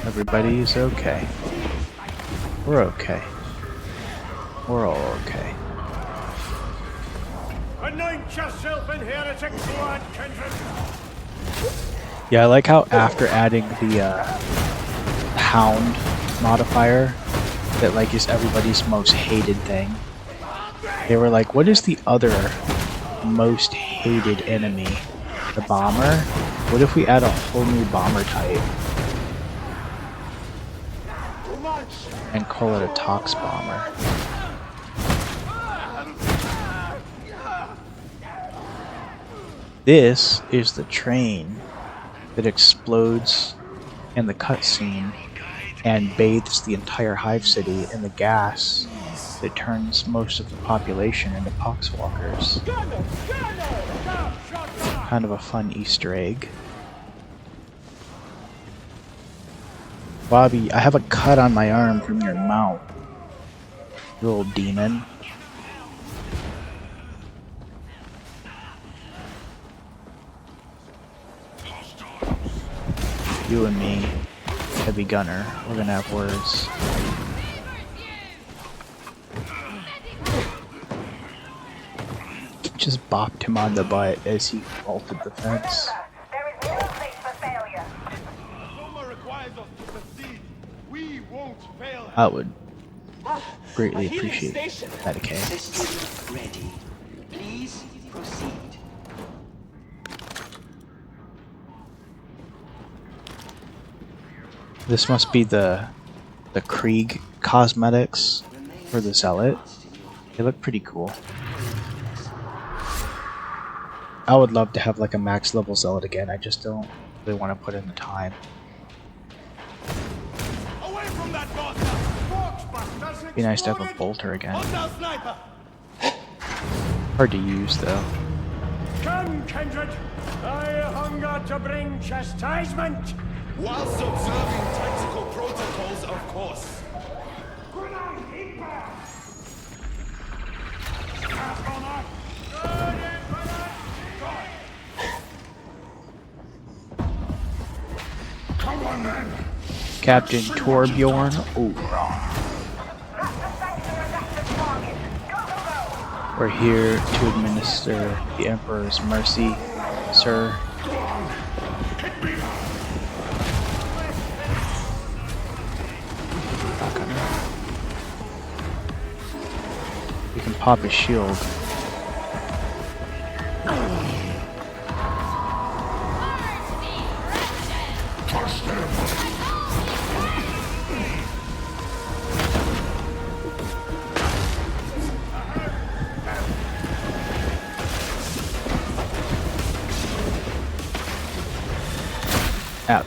Everybody's okay. We're okay. We're all okay. Anoint yourself in heretic blood, kindred. Yeah, I like how after adding the Hound modifier, that like is everybody's most hated thing. They were like, what is the other most hated enemy? The bomber? What if we add a whole new bomber type? And call it a Tox Bomber. This is the train that explodes in the cutscene and bathes the entire Hive City in the gas that turns most of the population into poxwalkers. Kind of a fun Easter egg. Bobby, I have a cut on my arm from your mouth. You little demon. You and me, heavy gunner, we're gonna have words. Just bopped him on the butt as he vaulted the fence. I would greatly appreciate that, okay? System ready. Please proceed. This must be the Krieg cosmetics for the Zealot. They look pretty cool. I would love to have like a max level Zealot again, I just don't really want to put in the time. Be nice to have a bolter again. Hard to use though. Come, kindred. I hunger to bring chastisement. Whilst observing tactical protocols, of course. Captain Torbjorn Ogron. We're here to administer the Emperor's mercy, sir. Not gonna. You can pop his shield. Ouch.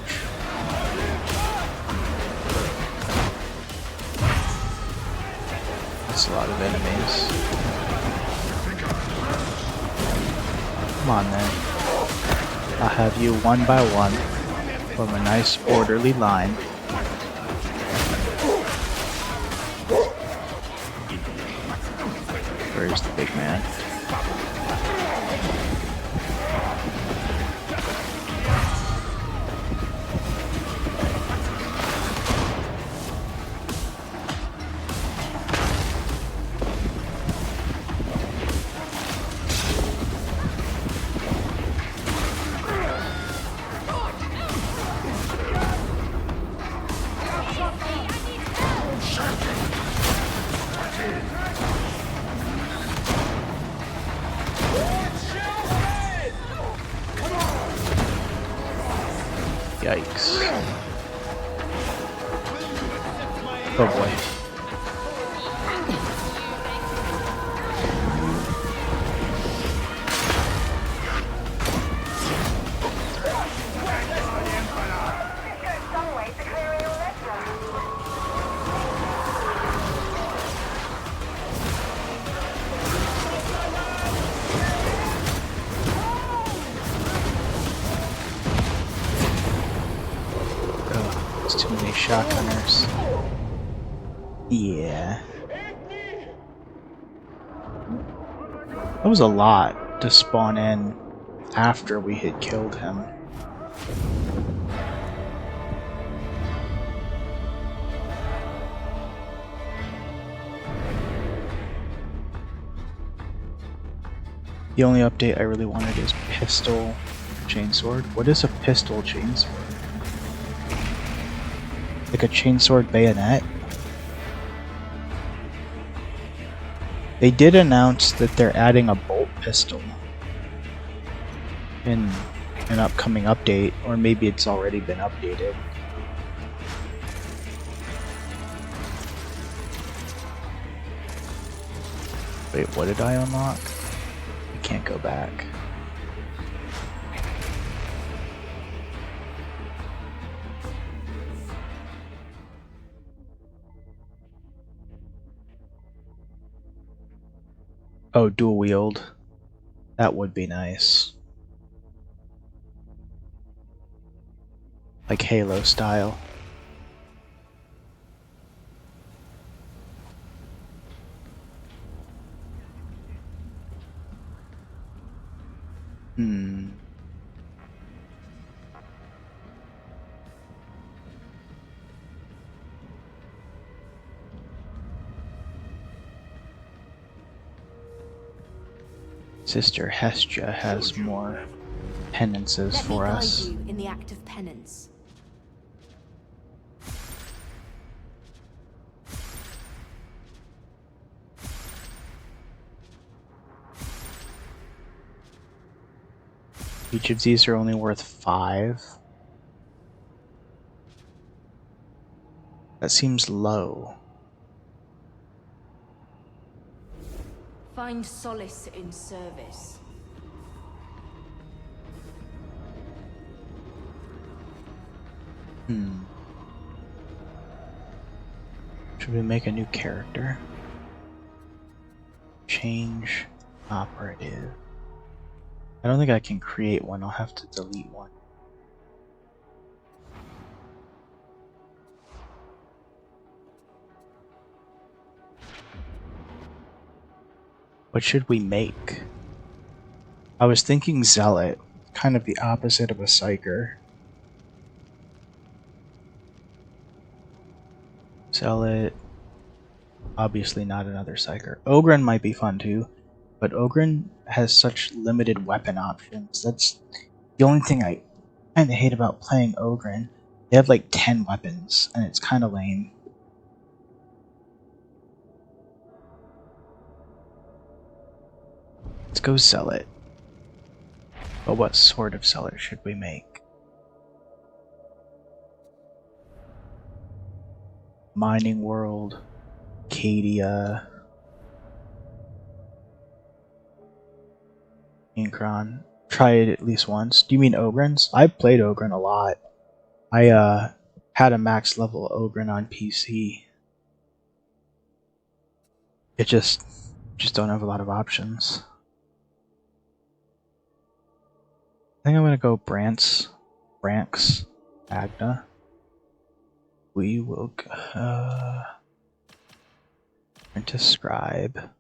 That's a lot of enemies. Come on then. I'll have you one by one from a nice orderly line. Where's the big man? Yikes. Oh boy. Too many shotgunners. Yeah. That was a lot to spawn in after we had killed him. The only update I really wanted is pistol chainsword. What is a pistol chainsword? Like a chainsword bayonet? They did announce that they're adding a bolt pistol in an upcoming update, or maybe it's already been updated. Wait, what did I unlock? I can't go back. Oh, dual wield. That would be nice. Like Halo style. Sister Hestia has more penances for us. Let me guide you in the act of penance. Each of these are only worth 5. That seems low. Find solace in service. Should we make a new character? Change operative. I don't think I can create one. I'll have to delete one. What should we make? I was thinking Zealot, kind of the opposite of a Psyker. Sell it. Obviously not another Psyker. Ogren might be fun too, but Ogren has such limited weapon options. That's the only thing I kind of hate about playing Ogren. They have like 10 weapons, and it's kind of lame. Let's go sell it. But what sort of seller should we make? Mining World, Cadia, Incron. Try it at least once. Do you mean Ogrens? I've played Ogren a lot. I had a max level Ogren on PC. It just don't have a lot of options. I think I'm gonna go Branx, Agna. We will go into Scribe.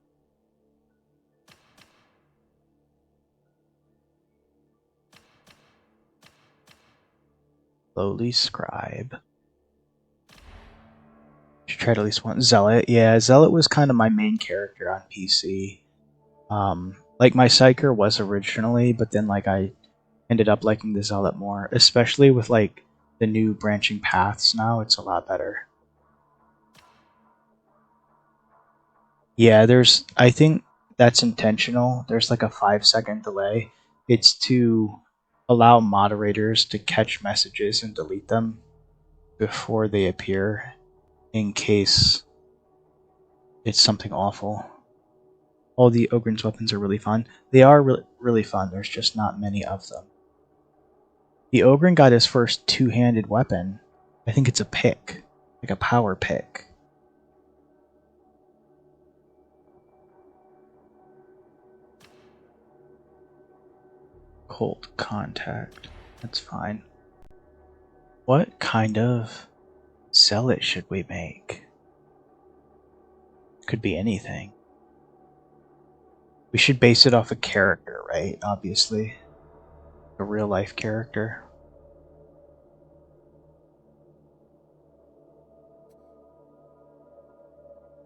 Lowly Scribe. Should try at least one. Zealot. Yeah, Zealot was kind of my main character on PC. Like my Psyker was originally, but then like I ended up liking the Zealot more, especially with like the new branching paths now. It's a lot better. Yeah, I think that's intentional. There's like a 5-second delay. It's to allow moderators to catch messages and delete them before they appear in case it's something awful. All the Ogren's weapons are really fun. They are really fun. There's just not many of them. The Ogren got his first two-handed weapon. I think it's a pick, like a power pick. Cold contact. That's fine. What kind of zealot should we make? Could be anything. We should base it off a character, right? Obviously. A real life character.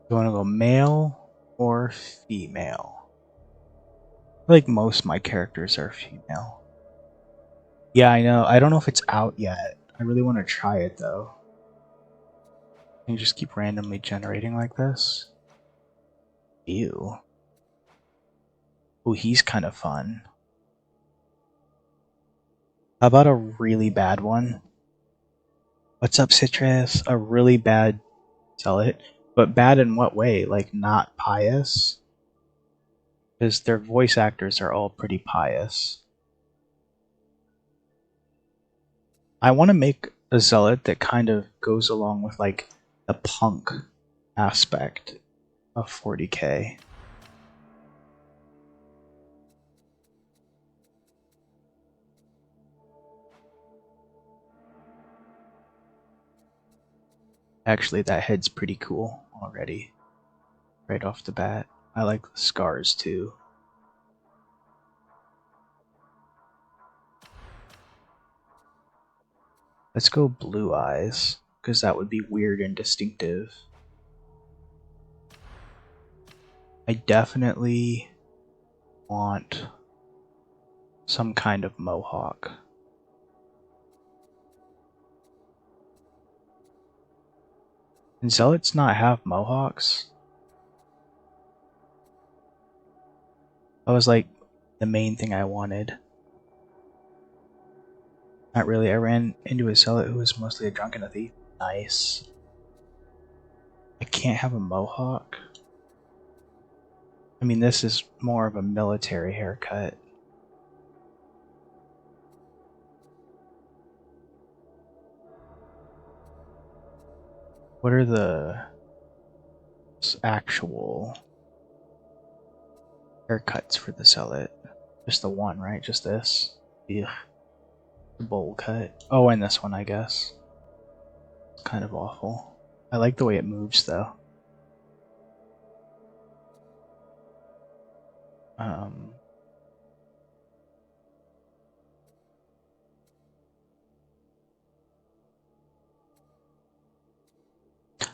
You want to go male or female? I feel like most of my characters are female. Yeah, I know. I don't know if it's out yet. I really want to try it though. Can you just keep randomly generating like this? Ew. Oh, he's kind of fun. How about a really bad one? What's up, Citrus? A really bad zealot. But bad in what way? Like not pious? Because their voice actors are all pretty pious. I want to make a zealot that kind of goes along with like the punk aspect of 40k. Actually, that head's pretty cool already. Right off the bat. I like the scars too. Let's go blue eyes, because that would be weird and distinctive. I definitely want some kind of mohawk. Can zealots not have mohawks? That was like the main thing I wanted. Not really. I ran into a zealot who was mostly a drunk and a thief. Nice. I can't have a mohawk. I mean, this is more of a military haircut. What are the actual haircuts for the zealot? Just the one, right? Just this? Ugh. The bowl cut. Oh, and this one, I guess. It's kind of awful. I like the way it moves, though.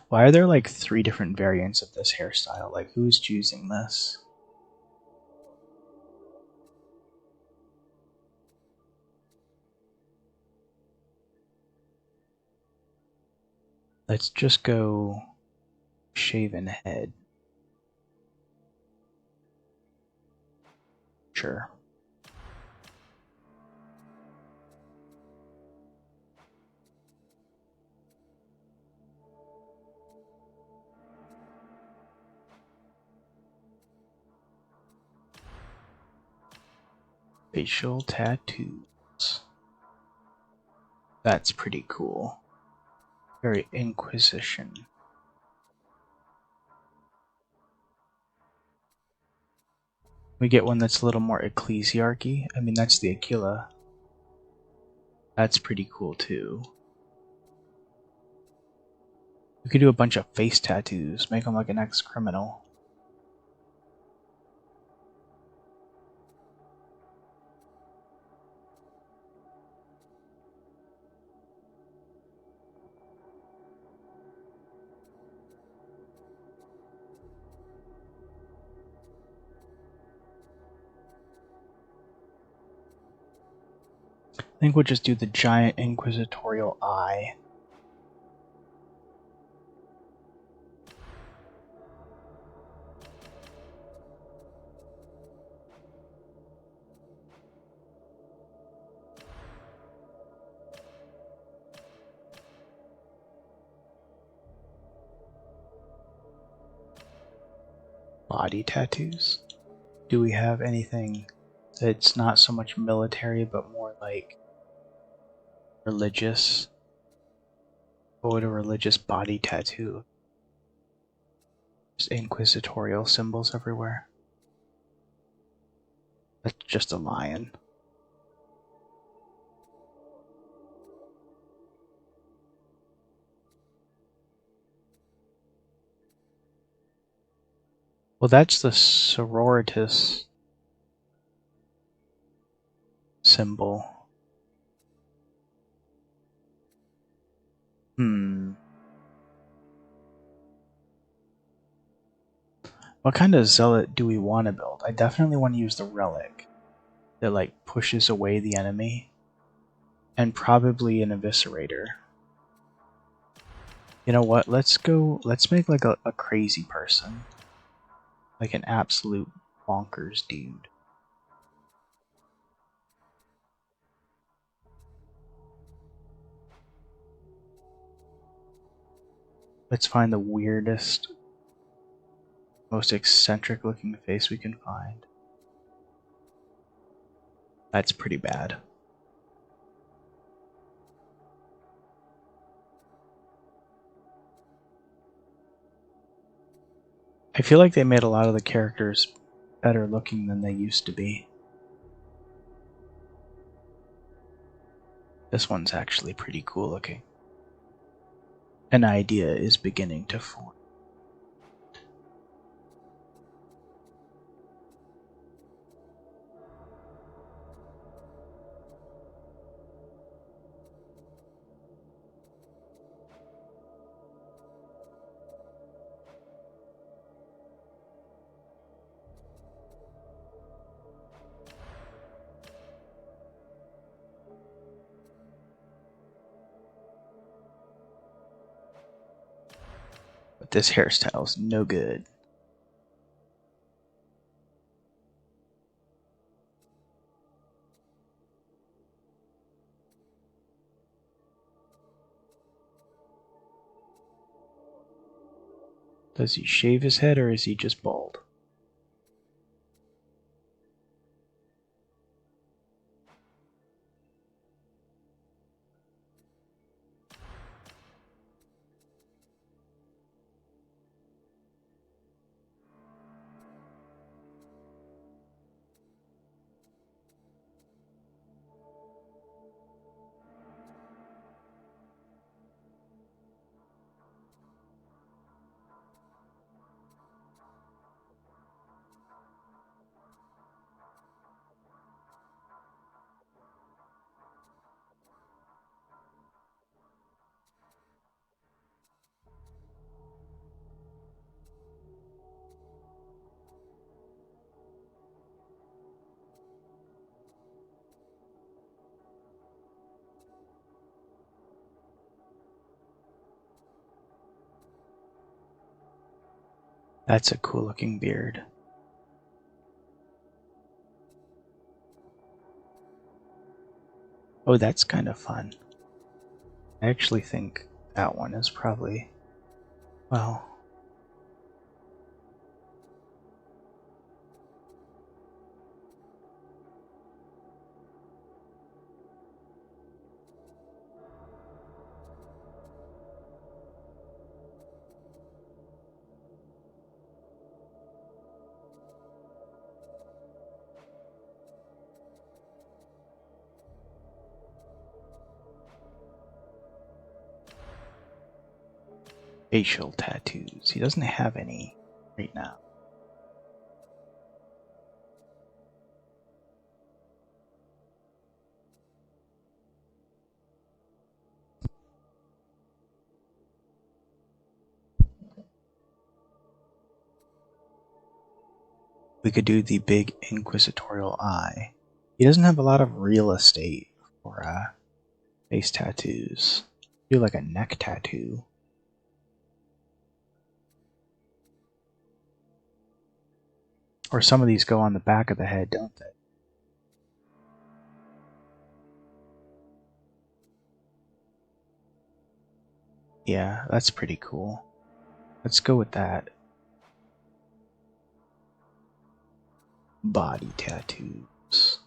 Why are there like 3 different variants of this hairstyle? Like, who's choosing this? Let's just go shaven head. Sure. Facial tattoos. That's pretty cool. Very Inquisition. We get one that's a little more ecclesiarchy. I mean, that's the Aquila. That's pretty cool too. We could do a bunch of face tattoos, make him like an ex-criminal. I think we'll just do the giant inquisitorial eye. Body tattoos? Do we have anything that's not so much military but more like religious? What would a religious body tattoo? Just inquisitorial symbols everywhere. That's just a lion. Well, that's the sororitas symbol. What kind of zealot do we want to build? I definitely want to use the relic that like pushes away the enemy. And probably an eviscerator. You know what? Let's make like a crazy person. Like an absolute bonkers dude. Let's find the weirdest, most eccentric looking face we can find. That's pretty bad. I feel like they made a lot of the characters better looking than they used to be. This one's actually pretty cool looking. An idea is beginning to form. But this hairstyle's no good. Does he shave his head or is he just bald? That's a cool looking beard. Oh, that's kind of fun. I actually think that one is probably, well, facial tattoos. He doesn't have any right now. We could do the big inquisitorial eye. He doesn't have a lot of real estate for face tattoos. Do like a neck tattoo. Or some of these go on the back of the head, don't they? Yeah, that's pretty cool. Let's go with that. Body tattoos.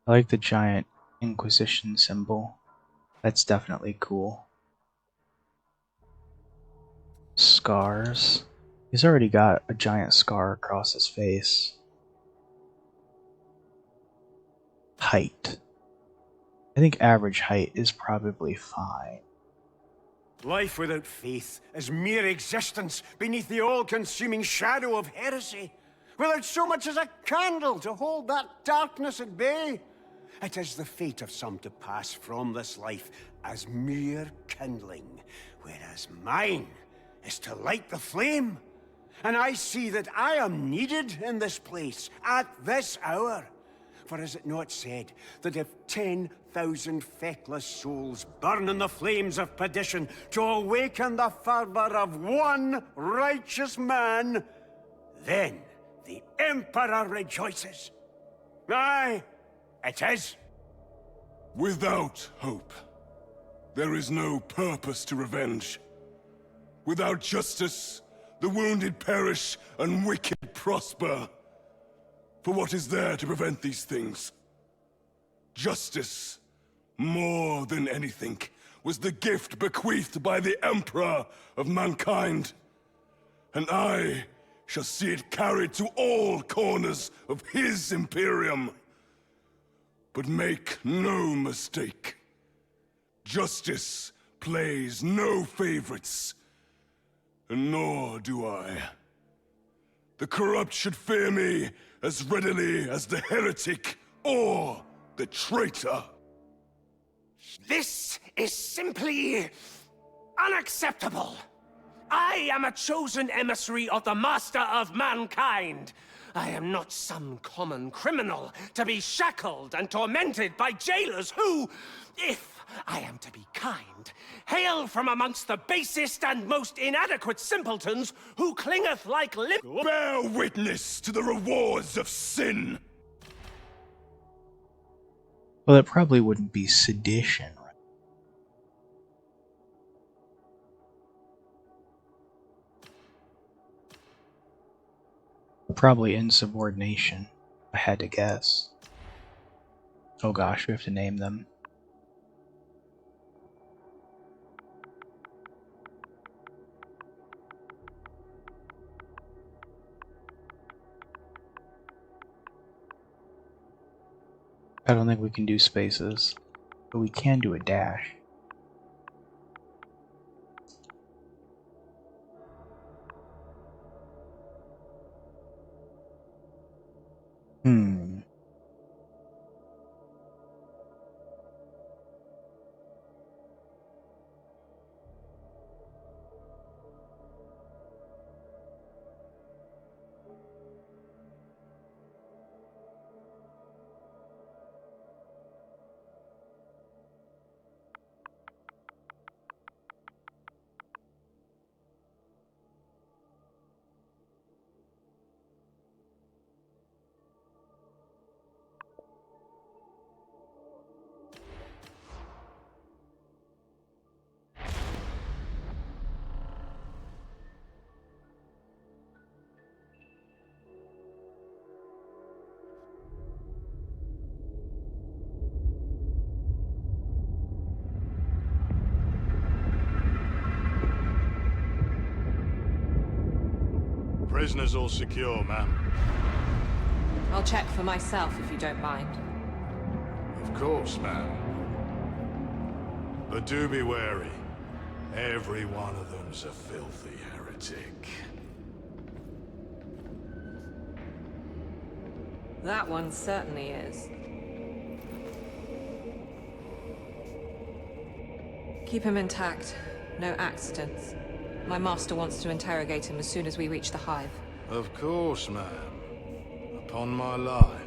I like the giant Inquisition symbol. That's definitely cool. Scars. He's already got a giant scar across his face. Height. I think average height is probably fine. Life without faith is mere existence beneath the all-consuming shadow of heresy, without so much as a candle to hold that darkness at bay. It is the fate of some to pass from this life as mere kindling, whereas mine is to light the flame. And I see that I am needed in this place, at this hour. For is it not said that if 10,000 feckless souls burn in the flames of perdition to awaken the fervor of one righteous man, then the Emperor rejoices? Aye, it is. Without hope, there is no purpose to revenge. Without justice, the wounded perish and wicked prosper. For what is there to prevent these things? Justice, more than anything, was the gift bequeathed by the Emperor of mankind. And I shall see it carried to all corners of his Imperium. But make no mistake, justice plays no favorites, and nor do I. The corrupt should fear me as readily as the heretic or the traitor. This is simply unacceptable. I am a chosen emissary of the Master of Mankind. I am not some common criminal to be shackled and tormented by jailers who, if I am to be kind, hail from amongst the basest and most inadequate simpletons who clingeth like Bear witness to the rewards of sin. Well, it probably wouldn't be sedition, right? Probably insubordination, I had to guess. Oh gosh, we have to name them. I don't think we can do spaces, but we can do a dash. Prisoners all secure, ma'am. I'll check for myself if you don't mind. Of course, ma'am. But do be wary. Every one of them's a filthy heretic. That one certainly is. Keep him intact. No accidents. My master wants to interrogate him as soon as we reach the hive. Of course, ma'am. Upon my life.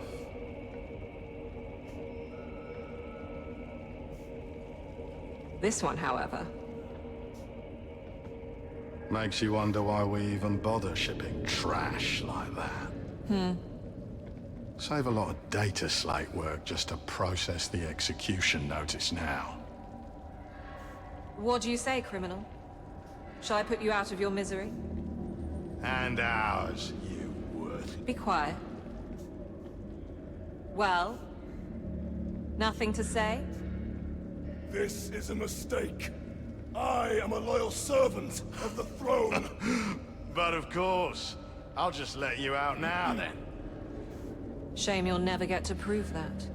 This one, however... Makes you wonder why we even bother shipping trash like that. Save a lot of data slate work just to process the execution notice now. What do you say, criminal? Shall I put you out of your misery? And ours, you would. Be quiet. Well? Nothing to say? This is a mistake. I am a loyal servant of the throne. But of course. I'll just let you out now, then. Shame you'll never get to prove that.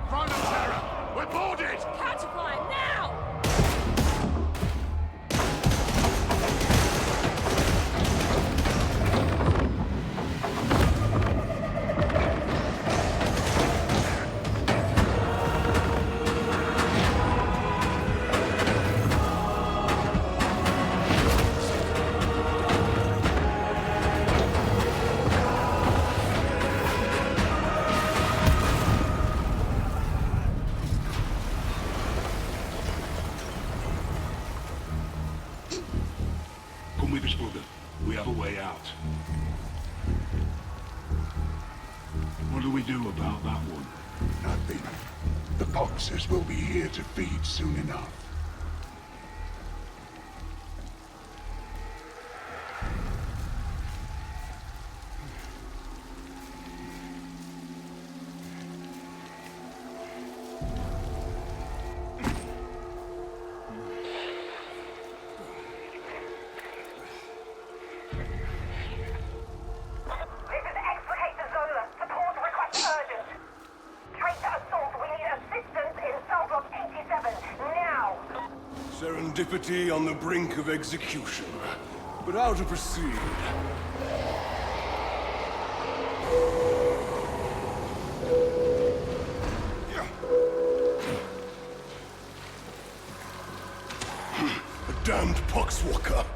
Front of terror! We're boarded! Counterfire now! Come with us, brother. We have a way out. What do we do about that one? Nothing. The boxers will be here to feed soon enough. Serendipity on the brink of execution. But how to proceed? A damned poxwalker.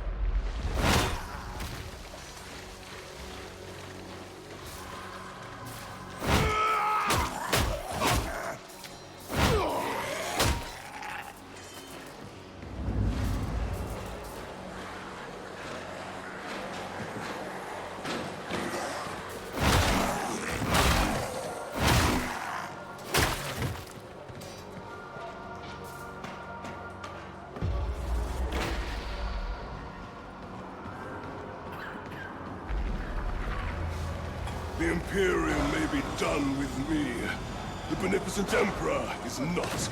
The Imperium may be done with me. The beneficent Emperor is not.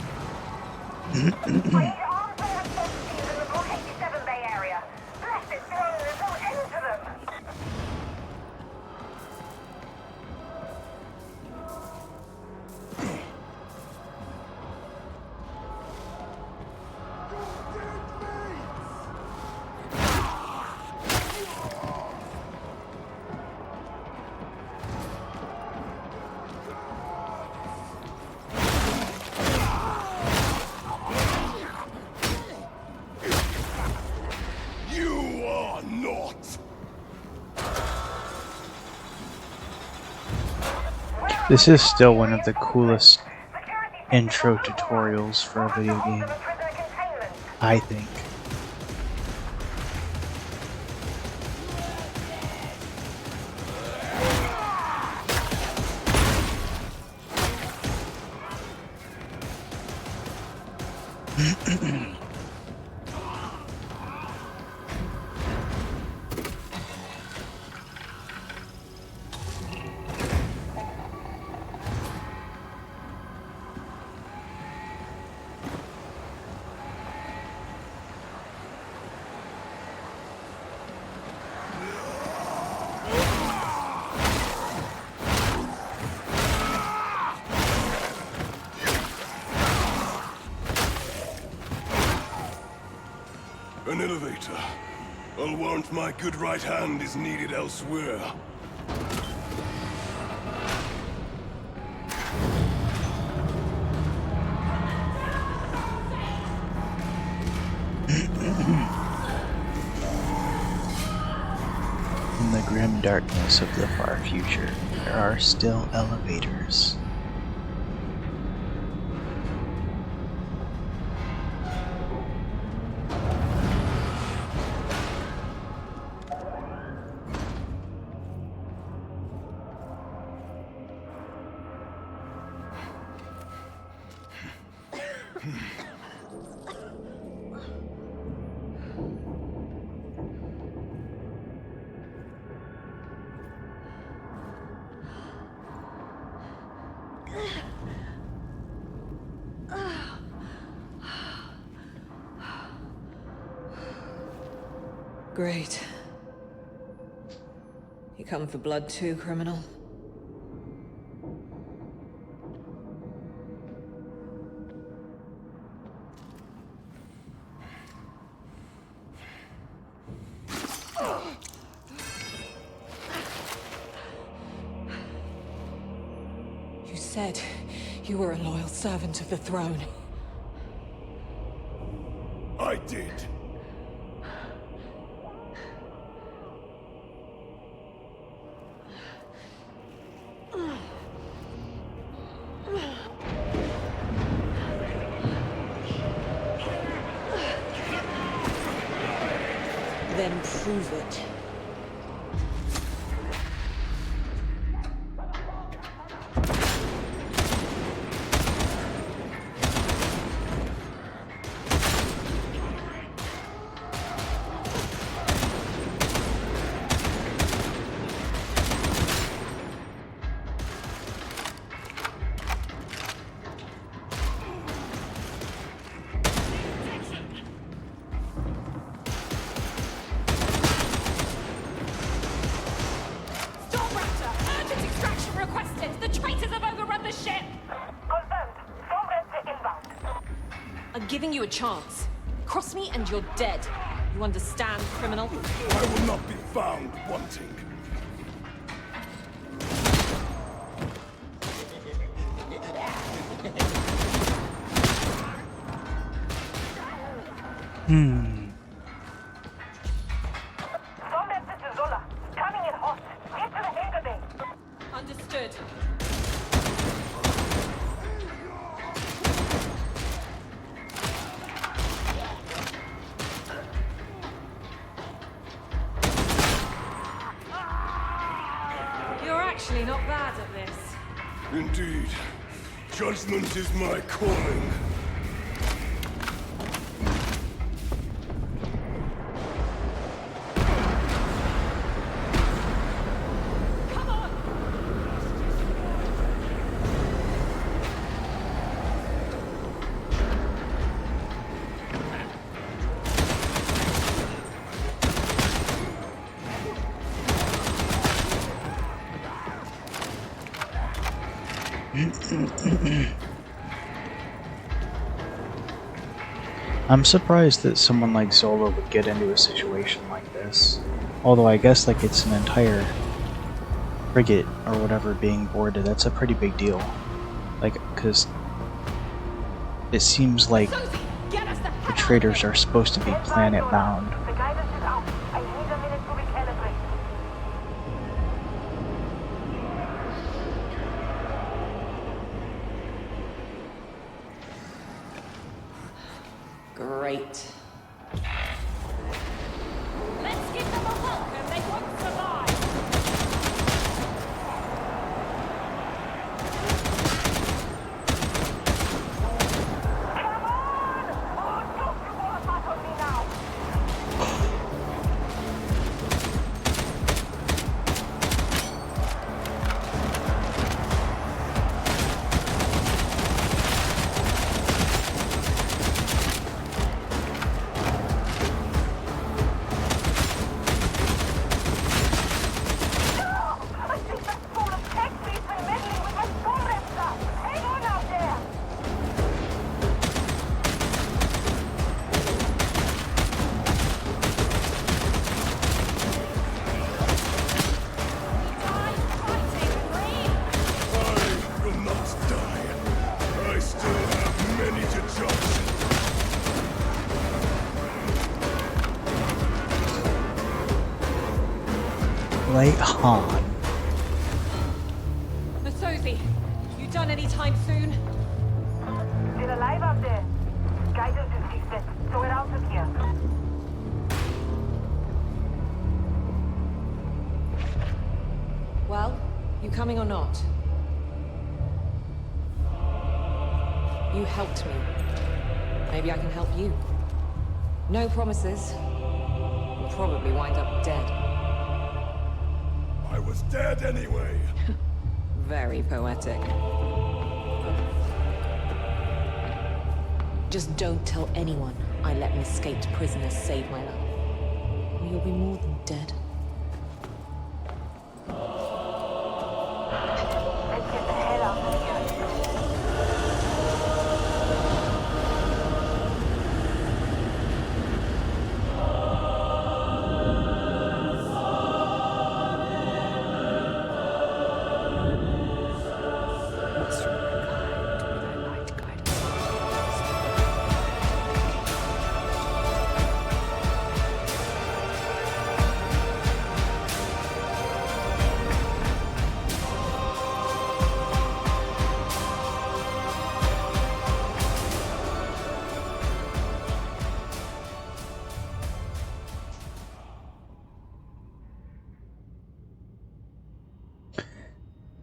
This is still one of the coolest intro tutorials for a video game, I think. An elevator. I'll warrant my good right hand is needed elsewhere. In the grim darkness of the far future, there are still elevators. Great. You come for blood too, criminal? You said you were a loyal servant of the throne. I did. Then prove it. Giving you a chance. Cross me and you're dead. You understand, criminal? I will not be found wanting. Understood. Actually not bad at this. Indeed. Judgment is my calling. Come on! I'm surprised that someone like Zola would get into a situation like this. Although I guess like it's an entire frigate or whatever being boarded, that's a pretty big deal. Like, because it seems like the traders are supposed to be planet bound. The guidance is out. I need a minute to recalibrate. Great. Let's give them a hook and they won't survive. Come on! Oh, don't you want to battle me now? right, Han? Masozi, you done any time soon? Still alive out there? Guidance is distant, so we're out of here. Well, you coming or not? You helped me. Maybe I can help you. No promises. You'll probably wind up dead. I was dead anyway. Very poetic. Just don't tell anyone I let an escaped prisoner save my life. Or you'll be more than dead. Let's get the hell out of here.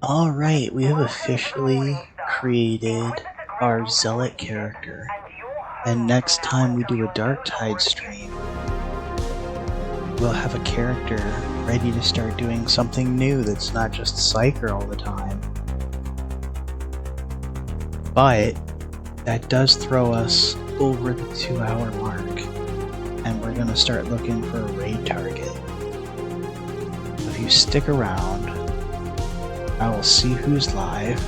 Alright, we have officially created our Zealot character. And next time we do a Darktide stream, we'll have a character ready to start doing something new that's not just Psyker all the time. But that does throw us over the 2-hour mark, and we're gonna start looking for a raid target. If you stick around, I will see who's live,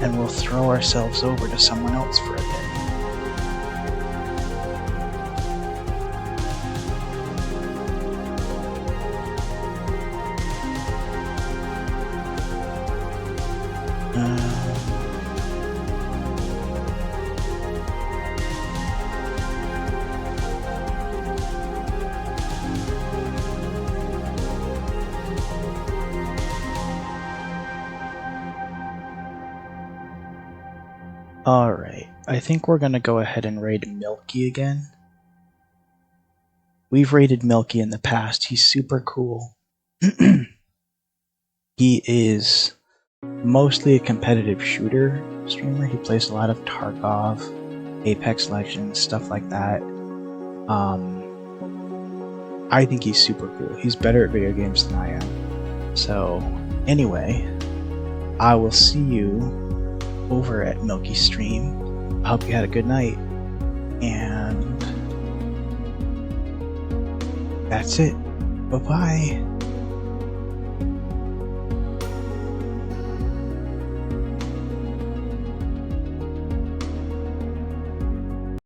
and we'll throw ourselves over to someone else for a bit. Alright, I think we're gonna go ahead and raid Milky again. We've raided Milky in the past, he's super cool. He is mostly a competitive shooter streamer, he plays a lot of Tarkov, Apex Legends, stuff like that. I think he's super cool, he's better at video games than I am. So, anyway, I will see you over at Milky Stream. I hope you had a good night, and that's it. Bye-bye.